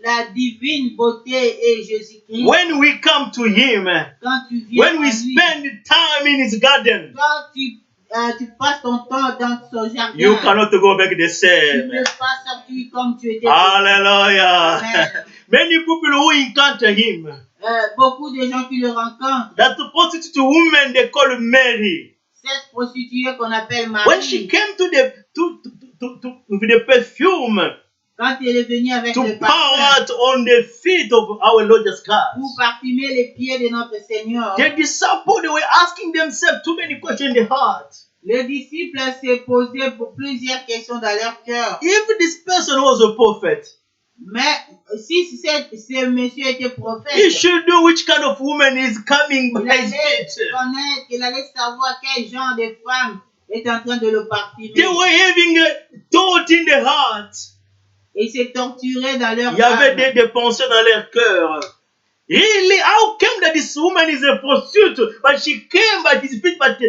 La divine beauté est Jésus-Christ. When we come to Him, Quand tu viens when we à lui, spend time in His garden, quand tu passes ton temps dans son jardin, you cannot go back the tu same. ne pas sortir comme tu étais. Hallelujah. Amen. Many people who encounter Him, Beaucoup de gens qui le rencontrent, that prostitute woman they call Mary, cette prostituée qu'on appelle when she Marie, came to with the perfume quand elle est venue avec to le pour parfum out on the feet of our Lord Jesus pour Christ, parfumer les pieds de notre Seigneur, the disciples they were asking themselves too many questions in the heart. les disciples se posaient plusieurs questions dans leur cœur. If this person was a prophet, Mais si ce monsieur était he prophète, should know which kind of woman is coming il by his allait feet. connaître, il allait savoir quel genre de femme est en train de le parfumer. They were having a thought in the heart. Et se torturait dans leur Il y avait âme. des pensées dans leur cœur. Really, how come that this woman is a prostitute, but she came by his feet, but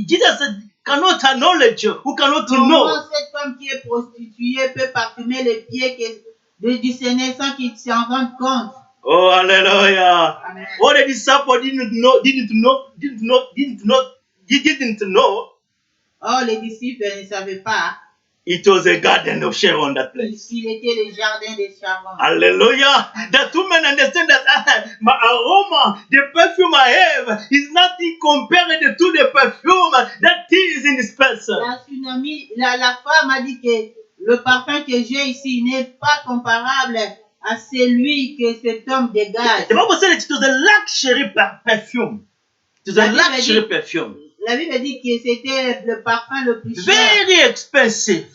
Jesus cannot acknowledge, who cannot Comment know. cette femme qui est prostituée peut parfumer les pieds du Seigneur sans qu'il s'en rende compte? Oh, hallelujah. Amen. What the disciples didn't know, Or, les disciples ne savaient pas it was a garden of Sharon, that place. qu'il était le jardin de Sharon. Hallelujah. That women understand that my aroma, the perfume I have, is nothing compared to the perfume that is in this person. La femme a dit que le parfum que j'ai ici n'est pas comparable à celui que cet homme dégage. The Bible said it was a luxury perfume. It was a luxury perfume. La Bible dit que c'était le parfum le plus cher. Very expensive.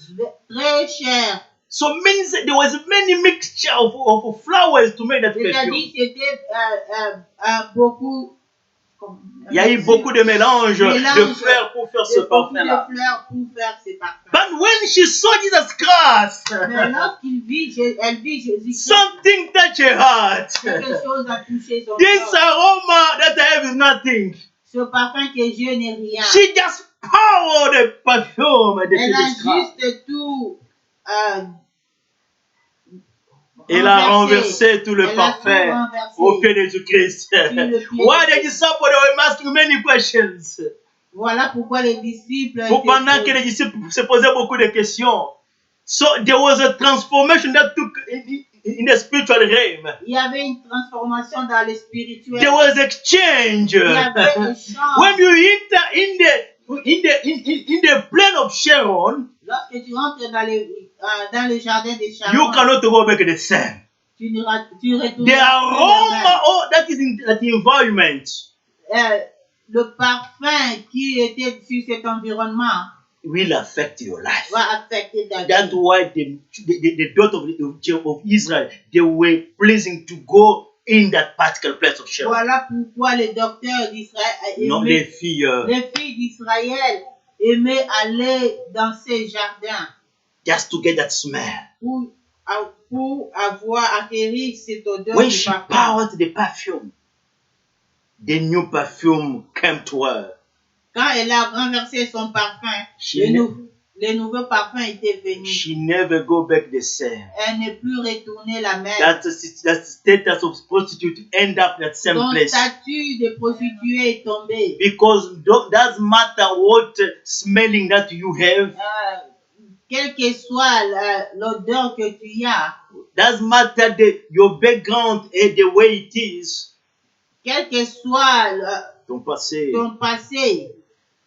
Très cher. So means there was many mixture of flowers to make that perfume. C'est-à-dire c'était beaucoup. Il y a eu beaucoup de mélanges de fleurs pour faire ce parfum-là. De fleurs pour faire ce parfum. But when she saw Jesus Christ, Mais lorsqu'elle elle vit Jésus-Christ, something touched her heart. quelque chose a touché son This cœur. aroma that I have is nothing. Ce parfum que j'ai n'est rien. She just poured the perfume at the Elle Jesus a Christ. juste tout Il a renversé tout le parfum au pied de Jésus-Christ. Why the disciples were asking many questions? Voilà pourquoi les disciples. Pendant que les disciples se posaient beaucoup de questions. So there was a transformation that took in the spiritual realm. Il y avait une transformation dans le spirituel. There was exchange. Il y avait un échange. When you enter in the plain of Sharon, lorsque tu entres dans le jardin de Sharon, you cannot go back the same. Tu retournes. The aroma that is in that environment. Le parfum qui était sur cet environnement will affect your life. Va affecter ta vie. That's why the daughter of Israel, they were pleasing to go in that particular place of Sharon. Voilà pourquoi les docteurs d'Israël, non, les filles d'Israël aimaient aller dans ces jardins. Just to get that smell. Pour avoir acquéri cette odeur. When she poured the perfume, the new perfume came to her. Quand elle a renversé son parfum, les nouveaux parfums étaient venus. She never go back the same. Elle n'est plus retournée la même. That status of prostitute end up at same place. Son statut de prostituée est tombé. Because doesn't matter what smelling that you have. Quelle que soit l'odeur que tu as. Doesn't matter your background and the way it is. Quel que soit ton passé.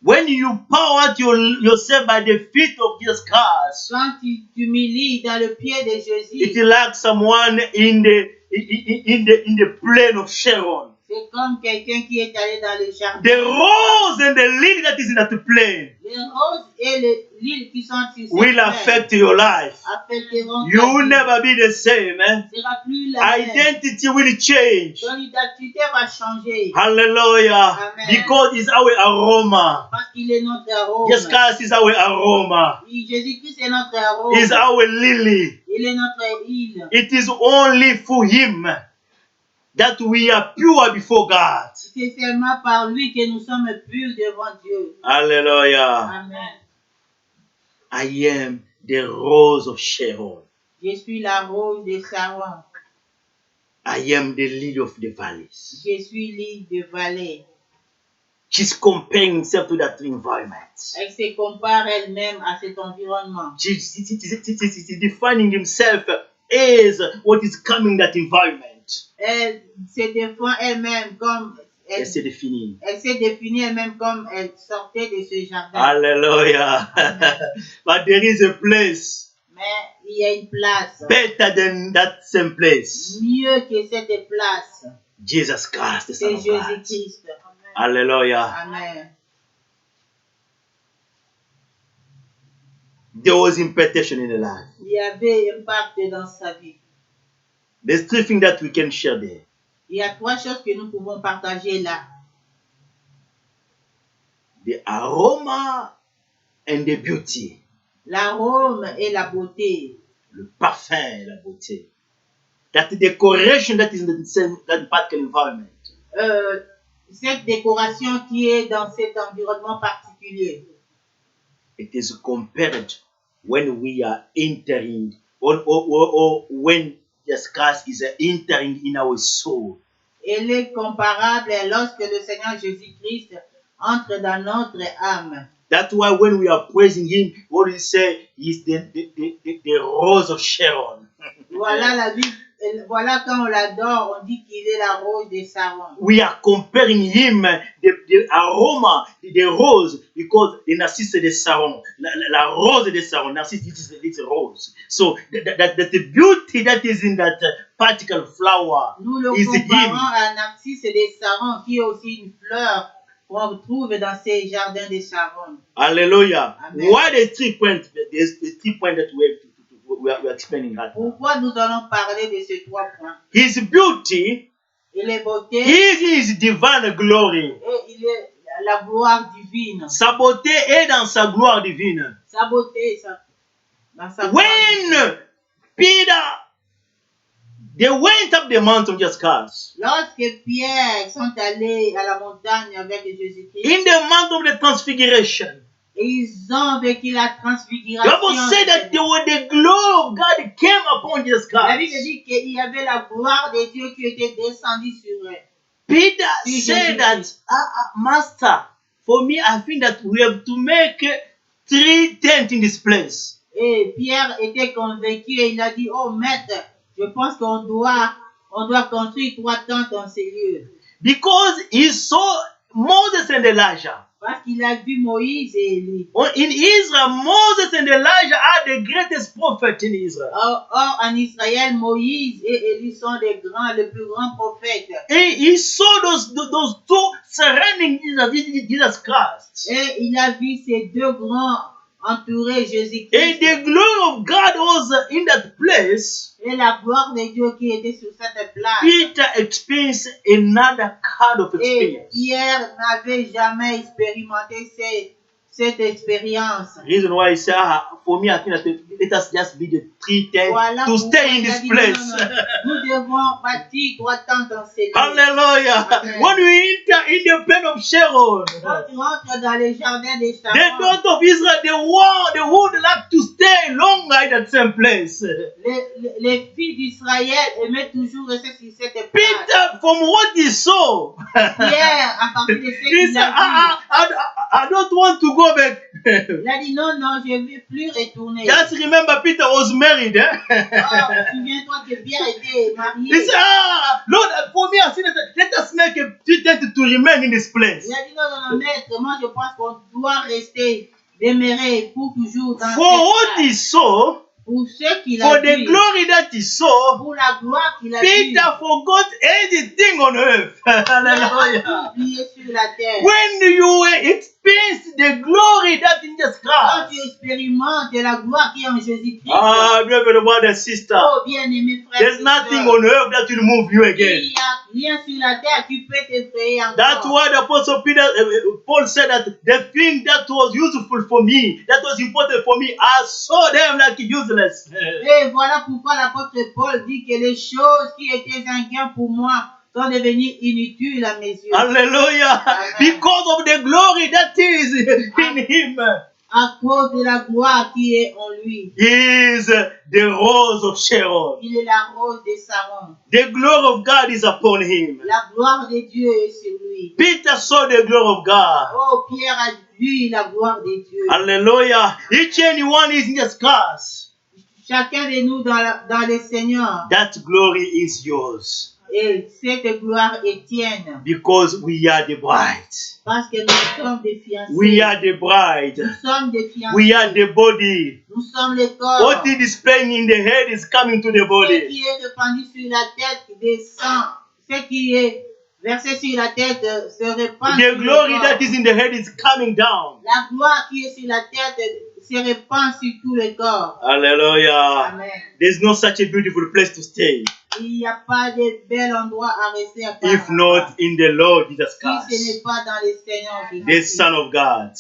When you pour out yourself by the feet of Jesus Christ, quand tu t'humilies dans le pied de Jésus, it's like someone in the plain of Sharon. C'est comme quelqu'un qui est allé dans le jardin. The rose and the lily that is in that plain. Les roses et les lilies qui sont sur cette will affect your life. You will never be the same. Identity will change. Ton identité va changer. Hallelujah. Amen. Because it's our aroma. Parce qu'il est notre arôme. Jesus Christ is our aroma. Jésus-Christ est notre arôme. Is our lily. Il est notre huile. It is only for him that we are pure before God. C'est seulement par lui que nous sommes purs devant Dieu. Hallelujah. Amen. I am the rose of Sharon. Je suis la rose de Sharon. I am the lily of the valleys. Je suis l'île de vallée. She's comparing herself to that environment. Elle se compare elle-même à cet environnement. She's defining himself as what is coming in that environment. Elle se défend elle-même comme elle s'est définie elle-même comme elle sortait de ce jardin. Hallelujah. But there is a place. Mais il y a une place. Better than that same place. Mieux que cette place. Jesus Christ, the Son of God. Jésus-Christ. Hallelujah. Amen. There was impartation in the life. Il y avait un pacte dans sa vie. There's three things that we can share there. Il y a trois choses que nous pouvons partager là. The aroma and the beauty. L'arôme et la beauté. Le parfum et la beauté. That decoration that is in that particular environment. Cette décoration qui est dans cet environnement particulier. It is compared when we are entering or when Jesus Christ is entering in our soul. Elle est comparable lorsque le Seigneur Jésus-Christ entre dans notre âme. That's why when we are praising him, what we say is the rose of Sharon. Voilà la Bible. Voilà quand on l'adore, on dit qu'il est la rose de Sharon. We are comparing him, the aroma, the rose, because the narcisse de Sharon, la rose de Sharon, narcisse is a rose. So the beauty that is in that particular flower nous le is him. À narcisse de Sharon, qui est aussi une fleur qu'on trouve dans ces jardins de Sharon. Hallelujah. Amen. Why the 3 points? There's the 3 points that we are explaining that. Pourquoi nous allons parler de ces 3 points? His beauty, il est beauté, his divine glory. Et il est la gloire divine. Sa beauté est dans sa gloire divine. Sa beauté, dans sa When gloire. Peter, they went up the mountain of Jesus Christ. Lorsque Pierre sont allés à la montagne avec Jésus-Christ. In the mountain of the transfiguration. Et ils ont vécu la The transfiguration. Bible said that there was the glory of God came upon Jesus La Bible Christ. dit qu'il y avait la gloire de Dieu qui était descendue sur eux. Peter Si said Jésus that, Christ. Master, for me, I think that we have to make 3 tents in this place. Et Pierre était convaincu et il a dit, oh maître, je pense qu'on doit construire 3 tentes en ces lieux. Because he saw Moses and Elijah. Parce qu'il a vu Moïse et Élie. In Israel, Moses and Elijah are the greatest prophet in Israel. Or, en Israël, Moïse et Élie sont les plus grands prophètes. And he saw those 2 surrounding Jesus Christ. Et il a vu ces 2 grands entourer And Jésus-Christ. the glory of God was in that place. Et la gloire de Dieu qui était sur cette place. Peter experienced another kind of Et experience. Pierre n'avait jamais expérimenté cette expérience. Reason why he said, for me, I think that let us just be the 3 tents Voilà to pourquoi stay in il a this dit, place. non, nous devons bâtir 3 tentes dans ces lieux. Hallelujah. Amen. When we enter in the plain of Sharon, Quand tu rentres dans les jardins des the Sharon, daughter of Israel, they would like to stay longer in that same place. les filles d'Israël aimaient toujours rester sur cette place. Peter, from what he saw, Pierre, à partir de ce he qu'il said, a vu, I don't want to go back. il a dit non, je ne veux plus retourner. Just remember, Peter was married. Eh? Oh, souviens-toi que Pierre était He marié. said, Lord, for me, I see that let us make a 3 tents to remain in this place. Il a dit non, maître, moi je pense qu'on doit rester, demeurer pour toujours dans For what cette he place. saw, Pour ce qu'il for a the vu, glory that he saw, pour la gloire qu'il a vue, Peter forgot anything on earth. il a Hallelujah. oublié sur la terre. When you experience the glory that in Jesus Quand tu Christ, expérimentes la gloire qui est en Jésus-Christ, beloved brother and sister, oh bien-aimé frère, there's nothing on earth that will move you again. il n'y a rien sur la terre qui peut t'effrayer That's encore. why the Apostle Paul said that the thing that was useful for me, that was important for me, I saw them like useless. Et voilà pourquoi l'apôtre Paul dit que les choses qui étaient un gain pour moi sont devenues inutiles à mes yeux. Hallelujah. Amen. Because of the glory that is in him. À cause de la gloire qui est en lui. He is the rose of Sharon. Il est la rose de Saron. The glory of God is upon him. La gloire de Dieu est sur lui. Peter saw the glory of God. Oh, Pierre a vu la gloire de Dieu. Hallelujah. Each and one is in this class. Chacun de nous dans le Seigneur. That glory is yours. Et cette gloire est tienne. Because we are the bride. Parce que nous sommes des fiancés. We are the bride. Nous sommes des fiancés. We are the body. Nous sommes le corps. What is displaying in the head is coming to the Ce body. qui est répandu sur la tête descend. Ce qui est versé sur la tête se répand The sur le glory corps. that is in the head is coming down. La gloire qui est sur la tête se répand sur tout le corps. Hallelujah. Amen. There's no such a beautiful place to stay Il n'y a pas de bel endroit à rester à part. if not in the Lord Jesus Si ce Christ, n'est pas dans le Seigneur the Jésus-Christ. Son of God,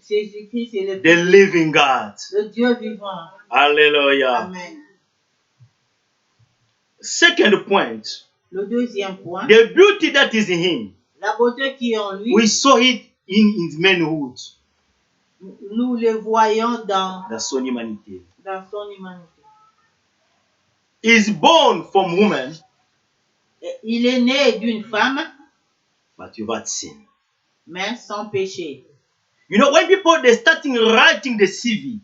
Jésus-Christ est le the living God. le Dieu vivant. Hallelujah. Amen. Second point, Le deuxième point, the beauty that is in him. la beauté qui est en lui, We saw it in his manhood, nous le voyons dans son humanité. son humanité. Is born from woman, Il est né d'une femme, but without sin. mais sans péché. You know, when people they're starting writing the CV,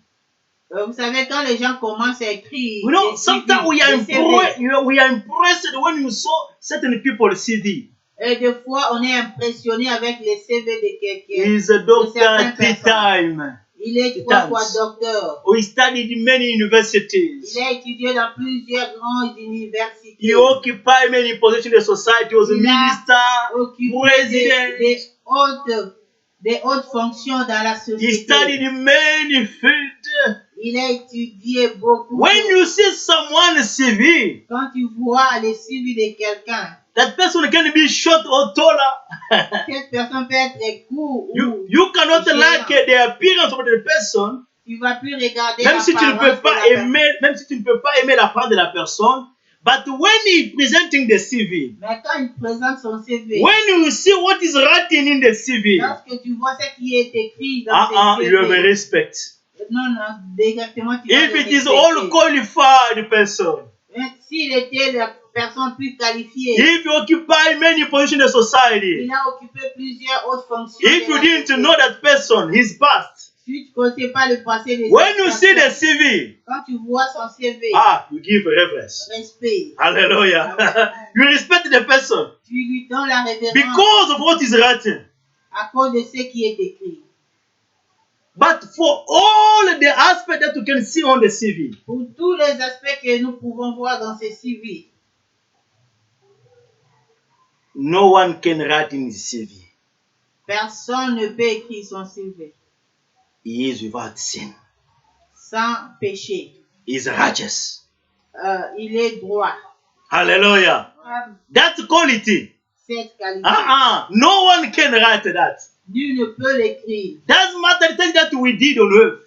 Vous savez, quand les gens commencent à écrire, you know, des sometimes CV, we are des CV, we are impressed when you saw certain people CV. et des fois, on est impressionné avec les CV de quelqu'un. He's a de doctor certaines 3 personnes. times. Il est 3 fois docteur. He studied in many universities. Il a étudié dans plusieurs grandes universités. He occupied many positions in the society. He was a Il a minister, occupé president. des hautes fonctions dans la He société. studied in many fields. Il a étudié beaucoup. When you see someone's CV, Quand tu vois les CV de quelqu'un, that person can be short or taller. cette personne peut être court ou You cannot géant. like the appearance of the person, tu ne vas plus regarder même si tu ne peux l'apparence de pas la personne. aimer, même si tu ne peux pas aimer l'apparence de la personne, But when he presenting the CV, Mais quand il présente son CV, when you see what is written in the CV, lorsque tu vois ce qui est écrit dans ce you have a CV, respect. non, directement tu vas If le it is respecter. all qualified person, S'il était la personne plus qualifiée, if you occupy many positions in the society, il a occupé plusieurs autres fonctions. if de you la didn't société. know that person, his past, Si tu ne connais pas le passé de when cette you see the personne, CV, quand tu vois son CV, you give reverence. respect. Hallelujah. You respect the person Tu lui donnes la révérence because of what is written. à cause de ce qui est écrit. But for all the aspects that you can see on the CV, Pour tous les aspects que nous pouvons voir dans ces CV, no one can write in his CV. personne ne peut écrire son CV He is without sin. sans péché. He is righteous. Il est droit. Hallelujah. That quality. Cette qualité. No one can write that. Nul ne peut l'écrire. Doesn't matter the thing that we did on earth.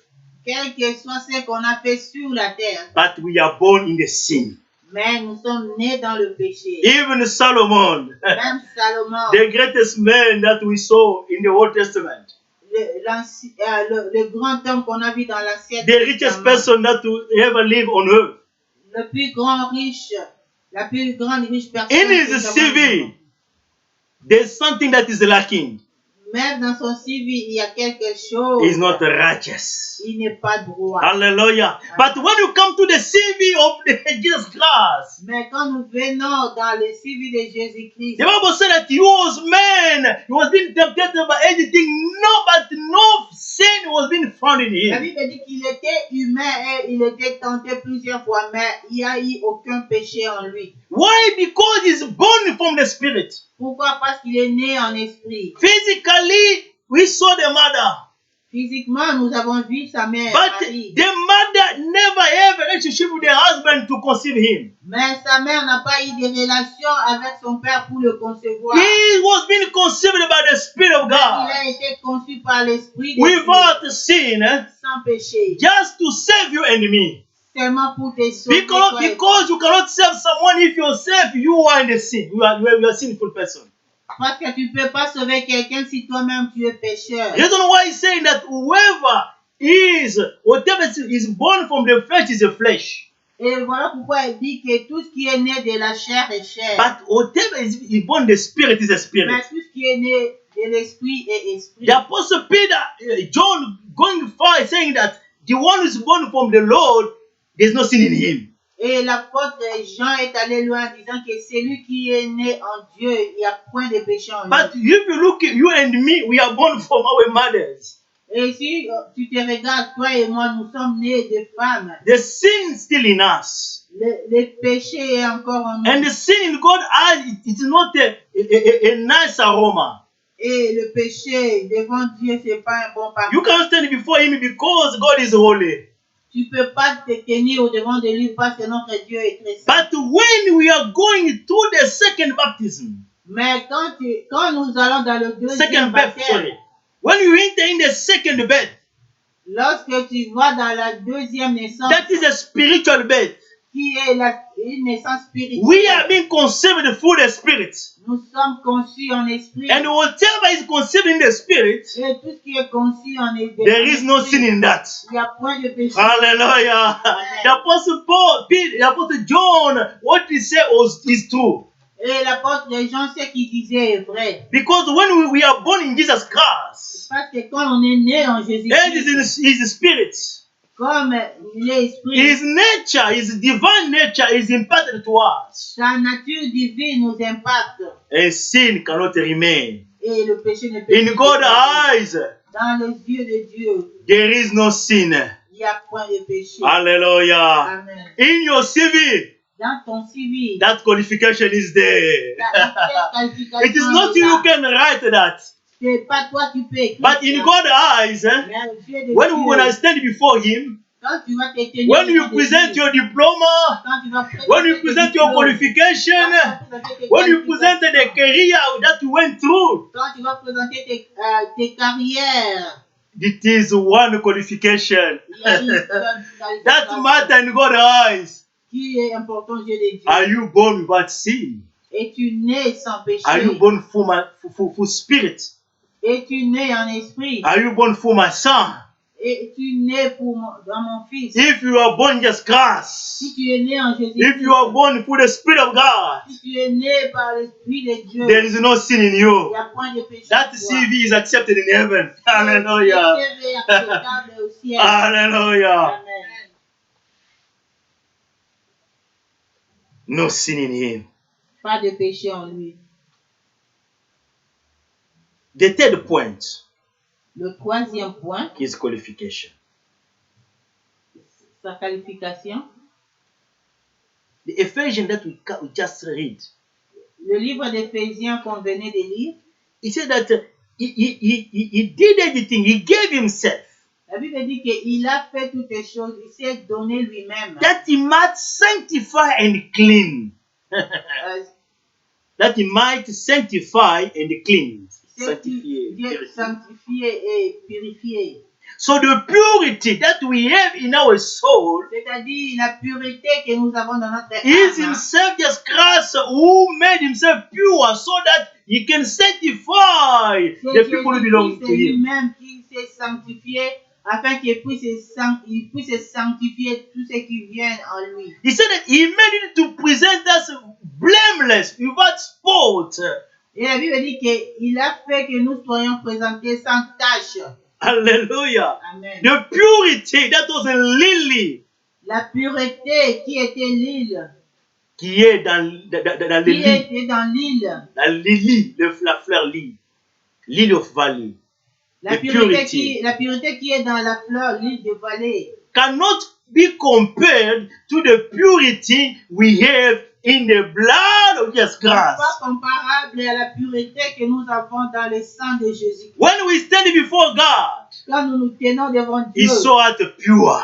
Quel que soit ce qu'on a fait sur la terre. But we are born in the sin. Mais nous sommes nés dans le péché. Even Solomon, Même Salomon, the greatest man that we saw in the Old Testament, le grand homme qu'on a vu dans l'Ancien the richest person that to ever live on earth. Le plus grand riche, la plus grande riche personne. In his CV, there's something that is lacking. Même dans son CV, il y a quelque chose. He's not righteous. Il n'est pas droit. Hallelujah. But when you come to the CV of Jesus Christ, Mais quand nous venons dans le CV de Jésus-Christ, the Bible said that he was man. He was being tempted by anything. No, but no sin was being found in la him. Bible dit qu'il était humain et il était tenté plusieurs fois, mais il n'y a eu aucun péché en lui. Why? Because he's born from the Spirit. Pourquoi? Parce qu'il est né en esprit. Physically, we saw the mother. Physiquement, nous avons vu sa mère, But Marie. the mother never have a relationship with the husband to conceive him. Mais sa mère n'a pas eu de relation avec son père pour le concevoir. He was being conceived by the Spirit of Il God a été conçu par l'esprit de without Dieu, sin, sans péché, just to save you and me. seulement pour te sauver. Because you cannot save someone if yourself you are in the sin. You are a sinful person. Parce que tu ne peux pas sauver quelqu'un si toi-même tu es pécheur. Reason why he's saying that whoever whatever is born from the flesh is a flesh. Et voilà pourquoi il dit que tout ce qui est né de la chair est chair. But whatever is born the spirit is a Mais spirit. tout ce qui est né de l'esprit est esprit. The Apostle Peter, John going far is saying that the one who is born from the Lord, there's no sin in him. Et l'apôtre Jean est allé loin en disant que celui qui est né en Dieu, il n'y a point de péché en lui. But if you look at you and me, we are born from our mothers. Et si tu te regardes, toi et moi, nous sommes nés de femmes. The sin is still in us. Le péché est encore en nous. And the sin in God's eyes, it is not a nice aroma. Et le péché devant Dieu, ce n'est pas un bon parfum. You can't stand before him because God is holy. Tu ne peux pas te tenir au devant de lui parce que notre Dieu est très saint. But when we are going through the second baptism, Mais quand nous allons dans le deuxième second birth, baptême, sorry. When you enter in the second birth, lorsque tu vas dans la deuxième naissance, that is a spiritual birth. qui est une naissance spirituelle, We are being conceived through the Spirit. nous sommes conçus en esprit. And whatever is conceived in the Spirit, Et tout ce qui est conçu en esprit, there is no sin in that. il n'y a point de péché. Hallelujah. The Apostle Paul, the Apostle John, what he said is true. Et l'apôtre Jean, ce qu'il disait est vrai. Because when we are born in Jesus Christ, Parce que quand on est né en it Jésus-Christ, is His Spirit. comme l'esprit, His nature, His divine nature is imparted to us. sa nature divine nous impacte. And sin cannot remain. Et le péché ne peut In pas God's demeurer. eyes, Dans les yeux de Dieu, there is no sin. il n'y a point de péché. Hallelujah. Amen. In your CV, Dans ton civil, that qualification is there. It is not you who can write that. c'est pas toi qui peux écrire. But in ça. God's eyes, Mais aux yeux de when Dieu, we're going to stand before Him, quand tu vas te tenir when you devant de present Dieu, your diploma, quand tu vas présenter when you tes present your diplômes, qualification, quand tu vas présenter tes when you present the qualifications, career that you went through, quand tu vas présenter tes carrières, it is one qualification. il y a une seule That qualification. matter in God's eyes. qui est important aux yeux de Dieu? Are you born without sin? Es-tu né sans péché? Are you born full spirit? Es-tu né en esprit? Are you born for my son? Es-tu né dans mon fils? If you are born just grace, Si tu es né en if Jésus-Christ, you are born for the Spirit of God, si tu es né par l'Esprit de Dieu, there is no sin in il you. n'y a point de péché. That en toi. CV is accepted in heaven. Hallelujah. Le CV est acceptable au ciel. Hallelujah. Amen. No sin in him. Pas de péché en lui. The third point Le troisième point, is qualification. sa qualification. The Ephesians that we just read, Le livre d'Éphésiens qu'on venait de lire, he said that he did everything. He gave himself. la Bible dit qu'il a fait toutes les choses, il s'est donné lui-même. That he might sanctify and clean. Euh, That he might sanctify and clean. C'est Dieu sanctifié et purifié. So the purity that we have in our soul C'est-à-dire la pureté que nous avons dans notre is âme. himself just Christ who made himself pure so that he can sanctify the people who belong to C'est him. lui-même qui s'est sanctifié afin qu'il puisse sanctifier tous ceux qui viennent en lui. He said that he made it to present us blameless, without spot. Et la Bible dit qu'il a fait que nous soyons présentés sans tache. Hallelujah. Amen. The purity that was in Lily, La pureté qui était l'île, qui est dans le qui lit, était dans l'île, la lily, la fleur lit, lily of valley, la the pureté qui est dans la fleur, l'île de vallée, cannot be compared to the purity we have in the blood of Jesus n'est Christ. pas comparable à la pureté que nous avons dans le sang de Jésus. When we stand before God, Quand nous nous tenons devant He Dieu, saw us pure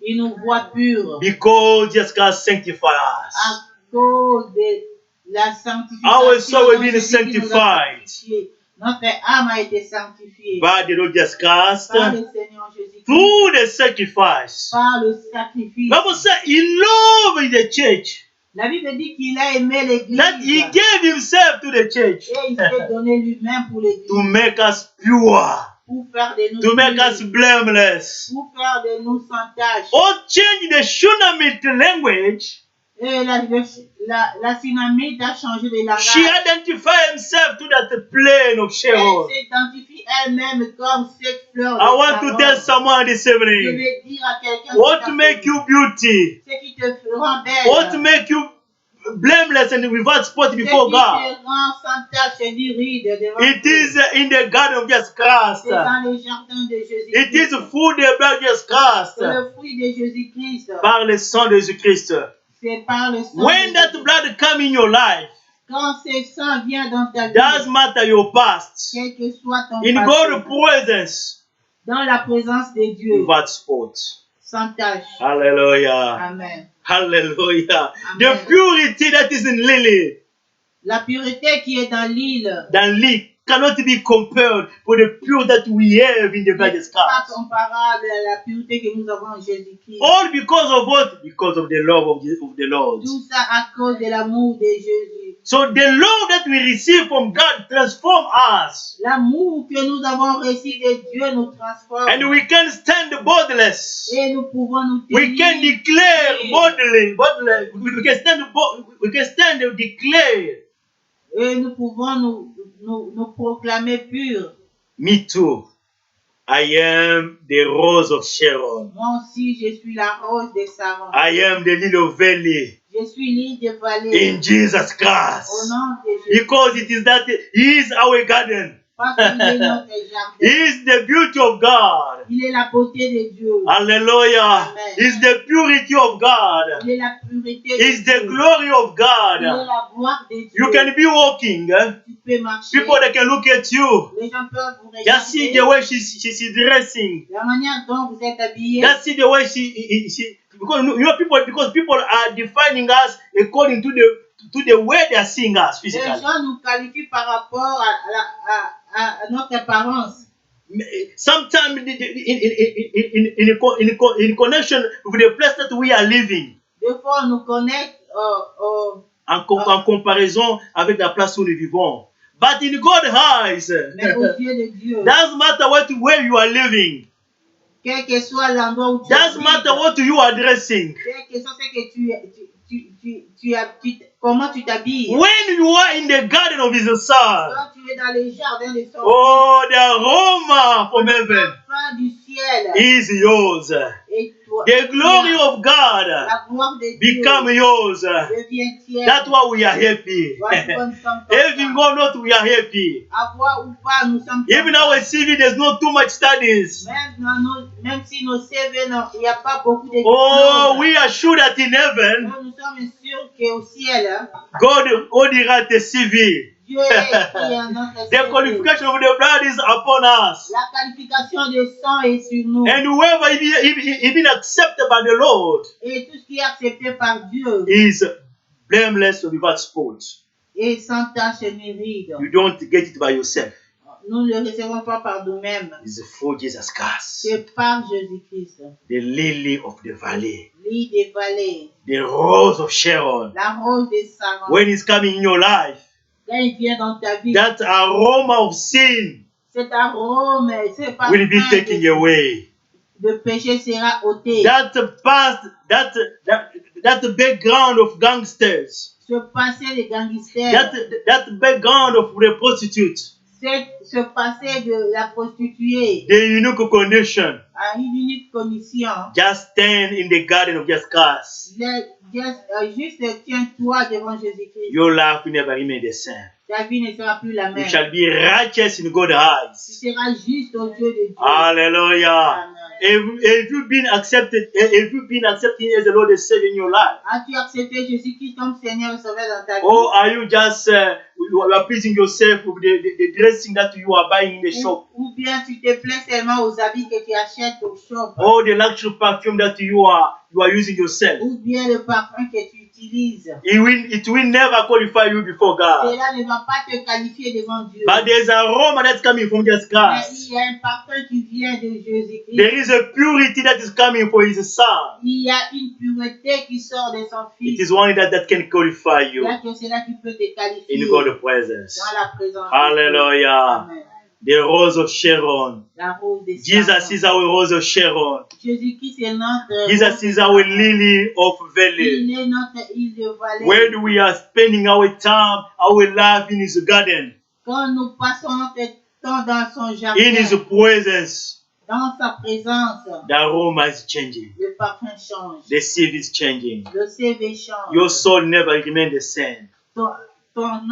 il nous voit purs because Jesus Christ sanctified us. à cause de la sanctification. Our soul will dont be Jésus nous a sanctified sanctifiés. Notre âme a été sanctifiée by the Lord Jesus Christ par le Seigneur Jésus-Christ, through the sacrifice. par le sacrifice. Bible says He loved the church, La Bible dit qu'il a aimé l'Église that He gave Himself to the church et il s'est donné lui-même pour l'Église, to make us pure, pour faire de nous to make us purs, blameless. pour faire de nous sans tache. Or change the Shunammite language. Et la Sunamite a changé de langage. She identified himself to that plain of Sharon. Elle s'identifie elle-même comme cette fleur de I want to Sharon. tell someone this Je evening, vais dire à quelqu'un what make you beauty, ce qui te rend belle, what make you blameless and without spot ce before qui God. te rend sans tache ni ride devant It Dieu. is in the garden of Jesus Christ. C'est dans le jardin de Jésus-Christ. It is through the blood of Jesus Christ, C'est le fruit de Jésus-Christ. par le sang de Jésus-Christ. C'est par le sang. When de that Jésus. blood come in your life, Quand ce sang vient dans ta vie, doesn't matter your past, quel que soit ton in passé, God's presence, dans la présence de Dieu, without spot. sans tache. Hallelujah. Amen. Hallelujah. Amen. The purity that is in Lily, La pureté qui est dans l'île than Lee, cannot be compared with the pure that we have in the blood of n'est pas Christ. comparable à la pureté que nous avons en Jésus-Christ. All because of what? Because of the love of the Lord. Tout ça à cause de l'amour de Jésus. So the love that we receive from God transforms us. L'amour que nous avons reçu de Dieu nous transforme. And we can stand boldless. Et nous pouvons nous We can tenir. declare boldly. We can stand and declare. Et nous pouvons nous proclamer purs. Me too. I am the rose of Sharon. Moi aussi, je suis la rose de Saron. I am the little valley Je suis l'île de vallée. in Jesus Au Christ. nom de Jésus. Because it is that He is our garden. Parce qu'il est notre He jardin. is the beauty of God. Il est la beauté de Dieu. Hallelujah. Amen. He is the purity of God. Il est la pureté He de is the Dieu. glory of Il est God. la gloire de Dieu. You can be walking. Tu peux marcher. People that can look at you. Les gens peuvent vous Just see the regarder. way she's dressing. La manière dont vous êtes habillés. Just see the way she because people are defining us according to the way they are seeing us Les physically. gens nous qualifient par rapport à notre apparence. Sometimes in connection with the place that we are living. Des fois, on nous connecte en comparaison avec la place où nous vivons. But in God's eyes, mais aux yeux de Dieu, doesn't matter where you are living. Quel que soit l'endroit où tu Doesn't matter what you are dressing. Quel que soit ce que comment tu t'habilles. When you are in the garden of His Son, quand tu es dans les jardins de son oh, the aroma from heaven du ciel is yours. et toi, The glory of God la gloire de become Dieu yours. devient tienne. That's why we are happy. Even or not, we are happy. Avoir ou pas, nous sommes Even our CV, there's not too much studies. Même si nos CV, il n'y a pas beaucoup de Oh, we are sure that in heaven, nous sommes sûrs qu'au ciel, God audira tes CV. Dieu écrit un notre The qualification of the blood is upon us. La qualification de sang est sur nous. And whoever is been accepted by the Lord Et tout ce qui est accepté par Dieu is blameless without spot. Et sans tache ni ride. You don't get it by yourself. Nous ne le recevons pas par nous-mêmes. It's for Jesus Christ. C'est par Jésus-Christ. The lily of the valley. Lit des vallées. The rose of Sharon. La rose des Saron. When it's coming in your life. Quand il vient dans ta vie. That aroma of sin. Cet arôme, ce parfum will be taken away. Le péché sera ôté. That background of gangsters. Ce passé de gangsters. That background of the prostitute. Ce passé de la prostituée. The unique condition. À une unique condition. Just stand in the garden of Jesus Christ. Juste tiens-toi devant Jésus-Christ. Your life will never remain the same. Ta vie ne sera plus la même. You shall be righteous in God's eyes. Tu seras juste aux yeux de Dieu. Hallelujah. Have you been accepted as the Lord and Savior in your life? As-tu accepté Jésus-Christ comme Seigneur et Sauveur dans ta vie? Or are you just you are pleasing yourself with the dressing that you are buying in the shop? Ou bien tu te plais seulement aux habits que tu achètes au shop? Or the luxury perfume that you are using yourself? Ou bien le parfum que tu utilises? It will never qualify you before God. Cela ne va pas te qualifier devant Dieu. But there is an aroma that's coming from Jesus Christ. Mais il y a un parfum qui vient de Jésus-Christ. There is a purity that is coming for His Son. Il y a une pureté qui sort de son Fils. It is only that can qualify you. Il y a que cela qui peut te qualifier. In God's presence. Dans la présence. Hallelujah. Amen. The rose of Sharon. La rose des Jesus is our rose of Sharon. Jésus-Christ est notre Jesus is our lily of valley. Il est notre île de vallée. When we are spending our time, our life in His garden. Quand nous passons notre temps dans son jardin. In His presence. Dans sa présence. The aroma is changing. Le parfum change. The CV is changing. Le CV change. Your soul never remains the same. Ton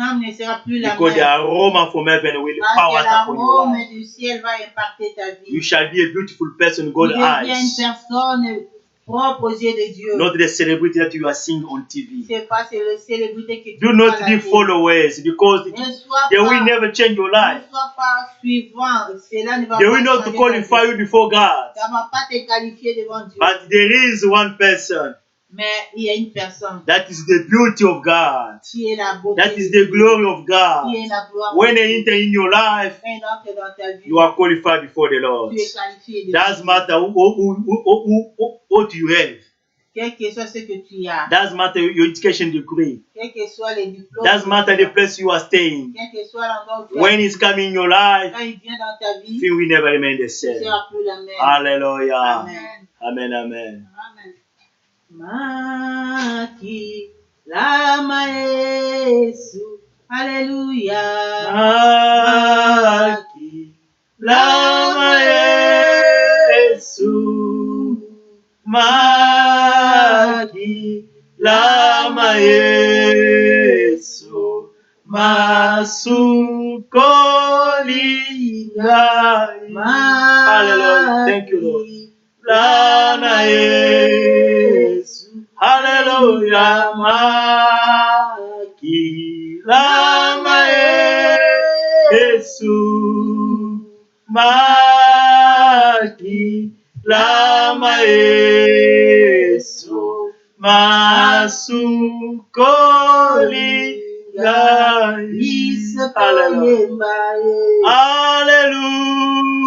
âme ne sera plus la Because the même. aroma from heaven will power Parce que upon your l'arôme life. du ciel va impacter ta vie. You shall be a beautiful person in Tu God's deviens une eyes. personne propre aux yeux de Dieu. Not the celebrity that you are seeing on TV. C'est pas le célébrité que tu Do vois not à la be télé. followers because Ne sois they will pas, never change your ne life. sois pas suivant. Cela ne va They pas will not changer ta qualify vie. you before God. Ça ne va pas te qualifier devant Dieu. But there is one person. Mais il y a une personne That is the beauty of God. qui est la beauté. That is the glory of God. Qui est la gloire. When they enter in your life, Quand il entre dans ta vie, you are qualified before the Lord. tu es qualifié devant Doesn't Dieu. matter what you have. Quel que soit ce que tu as. Doesn't matter your education degree. Quel que soit les diplômes. Doesn't matter the place you are staying. Quel que soit l'endroit où tu When es. it's coming in your life, Quand il vient dans ta vie, things will never remain the tu ne same. seras plus la même. Hallelujah. Amen. Amen, amen. Amen. Maki lama Yesu, Alléluia. Maki lama Yesu, Maki lama Yesu, Masukolingai. Hallelujah. Thank you, Lord. Lana Yesu, Hallelujah, Maki lama Yesu, Maki lama Yesu, Masukolingai.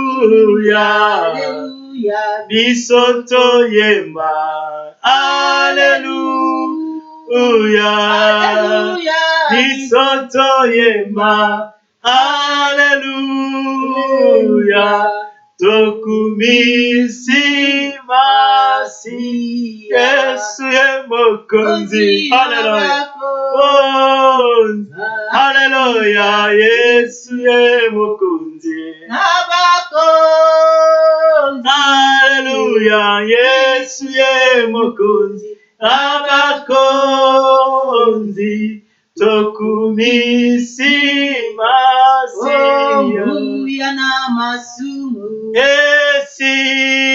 Hallelujah. Alléluia. Bisoto yemba, Hallelujah. Nisotoyema. Hallelujah. Tokumisimasi. Yesu ye mokonzi. Hallelujah. Oh, hallelujah. Yesu ye mokonzi. Hallelujah. Yesu ye mokonzi. Abakonzi. Tokumisimasi.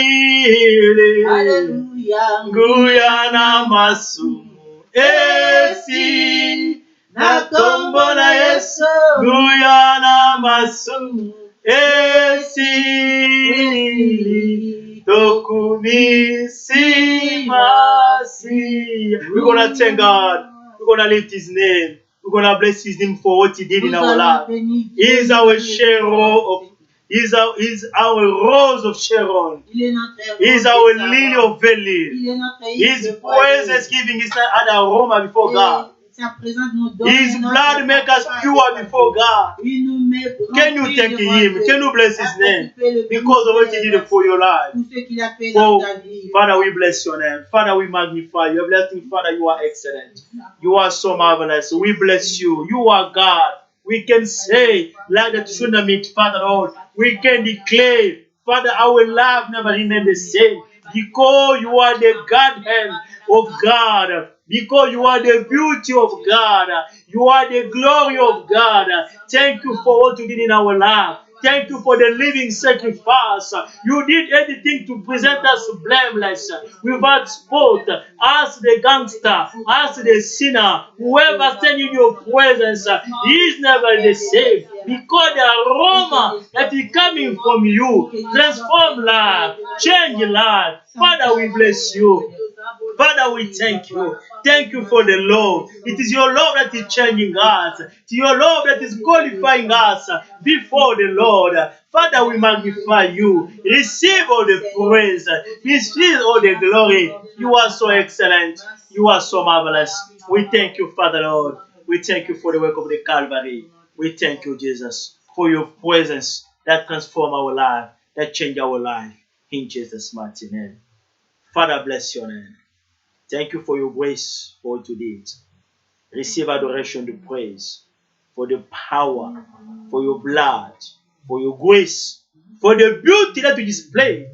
Esile. Hallelujah. Nguyana masumu. Esi. Nakombola Yesu. Nguyana masumu. Esili. Tokumisimasi. We're gonna thank God. We're gonna lift His name. We're gonna bless His name for what He did in our life. He is our Sharon. He is our rose of Sharon. He is our lily of valley. His presence giving His an aroma before God. His blood makes us pure before God. Can you thank Him? Can you bless His name? Because of what He did for your life. Oh, Father, we bless your name. Father, we magnify you. Everlasting Father, you are excellent. You are so marvelous. We bless you. You are God. We can say, like the tsunami, Father Lord, we can declare, Father, our life never remain the same. Because you are the Godhead of God. Because you are the beauty of God. You are the glory of God. Thank you for what you did in our life. Thank you for the living sacrifice. You did everything to present us blameless, without spot, as the gangster, as the sinner. Whoever stands in your presence, he is never the same. Because the aroma that is coming from you transform life, change life. Father, we bless you. Father, we thank you. Thank you for the love. It is your love that is changing us. It is your love that is qualifying us before the Lord. Father, we magnify you. Receive all the praise. Receive all the glory. You are so excellent. You are so marvelous. We thank you, Father Lord. We thank you for the work of the Calvary. We thank you, Jesus, for your presence that transforms our life, that change our life. In Jesus' mighty name. Father, bless your name. Thank you for your grace, for what you did. Receive adoration to praise for the power, for your blood, for your grace, for the beauty that you displayed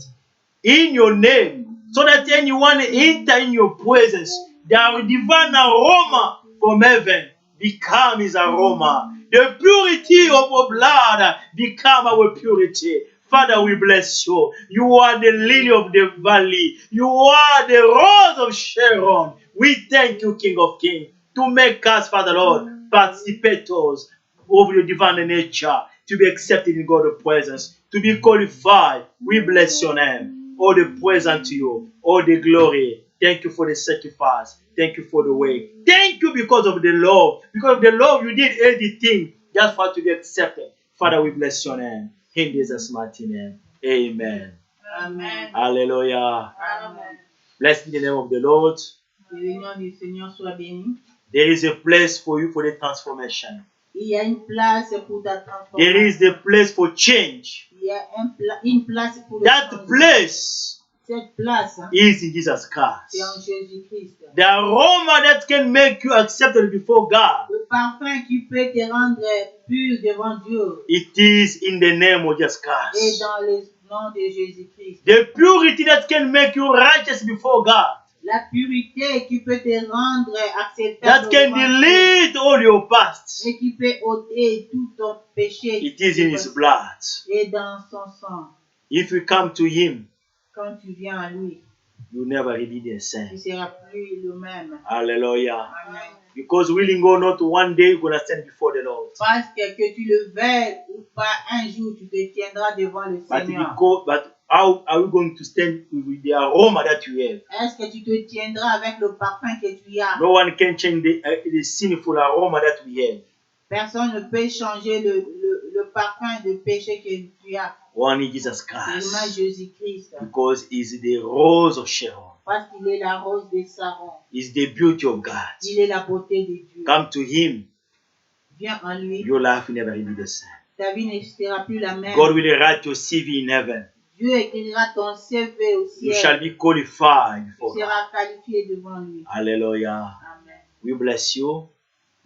in your name, so that anyone enter in your presence, the divine aroma from heaven become his aroma. The purity of your blood become our purity. Father, we bless you. You are the lily of the valley. You are the rose of Sharon. We thank you, King of Kings, to make us, Father Lord, participators of your divine nature, to be accepted in God's presence, to be qualified. We bless your name. All the praise unto you, all the glory. Thank you for the sacrifice. Thank you for the way. Thank you because of the love. Because of the love, you did everything just for to be accepted. Father, we bless your name. In Jesus' mighty name. Amen. Amen. Hallelujah. Amen. Blessed be the name of the Lord. Que le nom du Seigneur soit béni. There is a place for you for the transformation. Il y a une place pour ta transformation. There is the place for change. Il y a une place pour le That changement. place Cette place is in Jesus c'est en Christ. Jésus-Christ. The aroma that can make you accepted before God, Le parfum qui peut te rendre pur devant Dieu it is in the name of Jesus est Christ. dans le nom de Jésus-Christ. The purity that can make you righteous before God, La purité qui peut te rendre acceptable that can devant Dieu delete all your past, et qui peut ôter tout ton péché it is in His blood. et dans son sang. If you come to Him, Quand tu viens à lui, you never be the tu same. ne seras plus le même. Hallelujah. Amen. Because willing or not, one day you're going to stand before the Lord. Parce que tu le veuilles ou pas, un jour tu te tiendras devant le Seigneur. But how are we going to stand with the aroma that you have? Est-ce que tu te tiendras avec le parfum que tu as? No one can change the sinful aroma that we have. Personne ne peut changer le parfum de péché que tu as. Only Jesus Seulement Christ. Jésus-Christ. Because he's the rose of Sharon. Parce qu'il est la rose de Saron. He's the beauty of God. Il est la beauté de Dieu. Come to him. Viens en lui. Your life will never be the same. Ta vie ne sera plus la même. God will write your CV in heaven. Dieu écrira ton CV au You ciel. shall be qualified Tu for God. seras qualifié devant lui. Hallelujah. Amen. We bless you.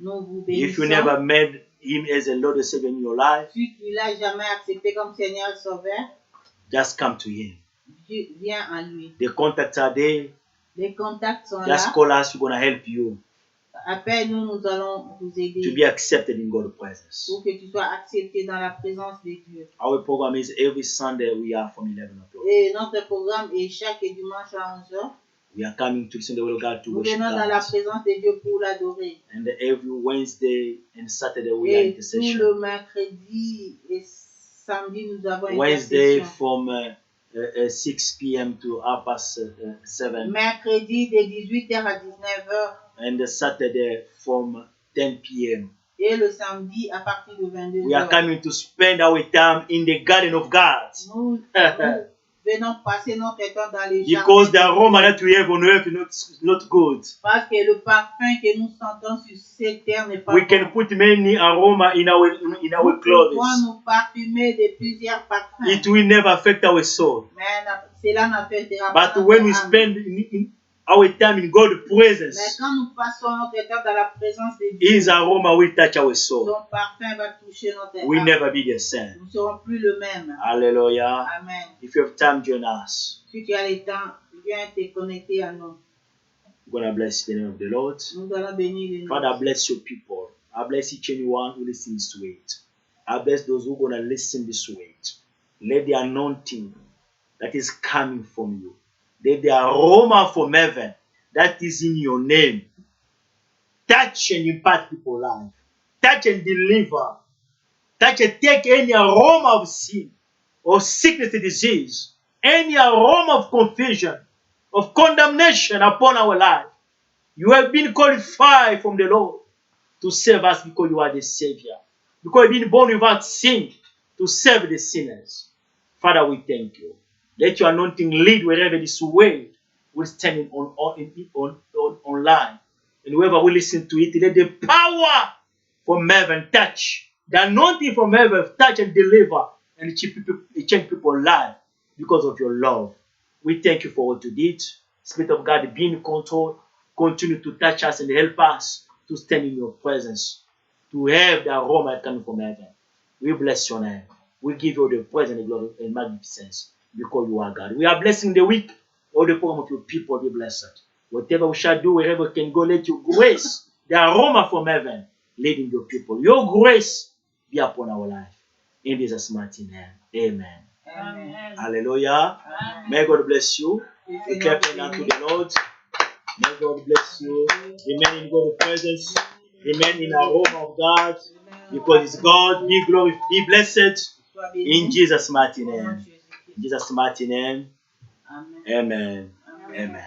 Nous vous If you bénissons. never made him as a Lord and Savior in your life, Si tu l'as jamais accepté comme Seigneur et Sauveur, just come to him. viens en lui. The contacts are there. Les contacts sont Just là. call us. We're going to help you Appelle-nous, nous allons vous to aider be accepted in God's presence. pour que tu sois accepté dans la présence de Dieu. Our program is every Sunday we are from 11 o'clock. Et notre programme est chaque dimanche à 11h. We are coming to listen to the word of God to Nous worship venons dans la God. présence de Dieu pour l'adorer. And every Wednesday and Saturday we are Et tout intercession. le mercredi et samedi, nous avons une Wednesday intercession. from 6 p.m. to 7:30, Mercredi de 18h à 19h and the Saturday from 10 p.m. et le samedi à partir de We are 22h. coming to spend our time in the garden of God. Nous venons passer notre temps dans les Because the jardins. aroma that we have on earth is not good. Parce que le parfum que nous sentons sur cette terre n'est pas We can bon. put many aroma in our Nous clothes. pouvons nous parfumer de plusieurs parfums. It will never affect our soul. Mais cela n'affectera pas But notre when we âme. spend in our time in God's Mais presence, quand nous passons notre temps dans la présence de Dieu, His aroma will touch our soul. son parfum va toucher notre We'll âme. never be the same. Nous ne serons plus le même. Hallelujah. Amen. If you have time, join us. Si tu as le temps, viens te connecter à nous. We're going to bless the name of the Lord. Nous allons bénir le nom. Father, bless your people. I bless each and one who listens to it. I bless those who are going to listen this to it. Let the anointing that is coming from you, let the aroma from heaven that is in your name touch and impact people's life. Touch and deliver. Touch and take any aroma of sin, of sickness and disease, any aroma of confusion, of condemnation upon our life. You have been qualified from the Lord to save us because you are the Savior. Because you've been born without sin to save the sinners. Father, we thank you. Let your anointing lead wherever this word will stand online. And whoever will listen to it, let the power from heaven touch. The anointing from heaven touch and deliver and change people's life because of your love. We thank you for what you did. Spirit of God, be in control. Continue to touch us and help us to stand in your presence, to have the aroma coming from heaven. We bless your name. We give you the praise and the glory and magnificence because you are God. We are blessing the week. All the program of your people be blessed. Whatever we shall do, wherever we can go, let your grace, the aroma from heaven, leading your people. Your grace be upon our life. In Jesus' mighty name. Amen. Amen. Hallelujah. Amen. May God bless you. Que We le clap Seigneur unto bénisse. the Lord. May God bless you. Remain in God's presence. Remain in the aroma of God. Because it's God. Be glorified. Be blessed. Sois béni. In Jesus' mighty Au nom de name. Jésus-Christ. In Jesus' mighty name. Amen. Amen. Amen. Amen.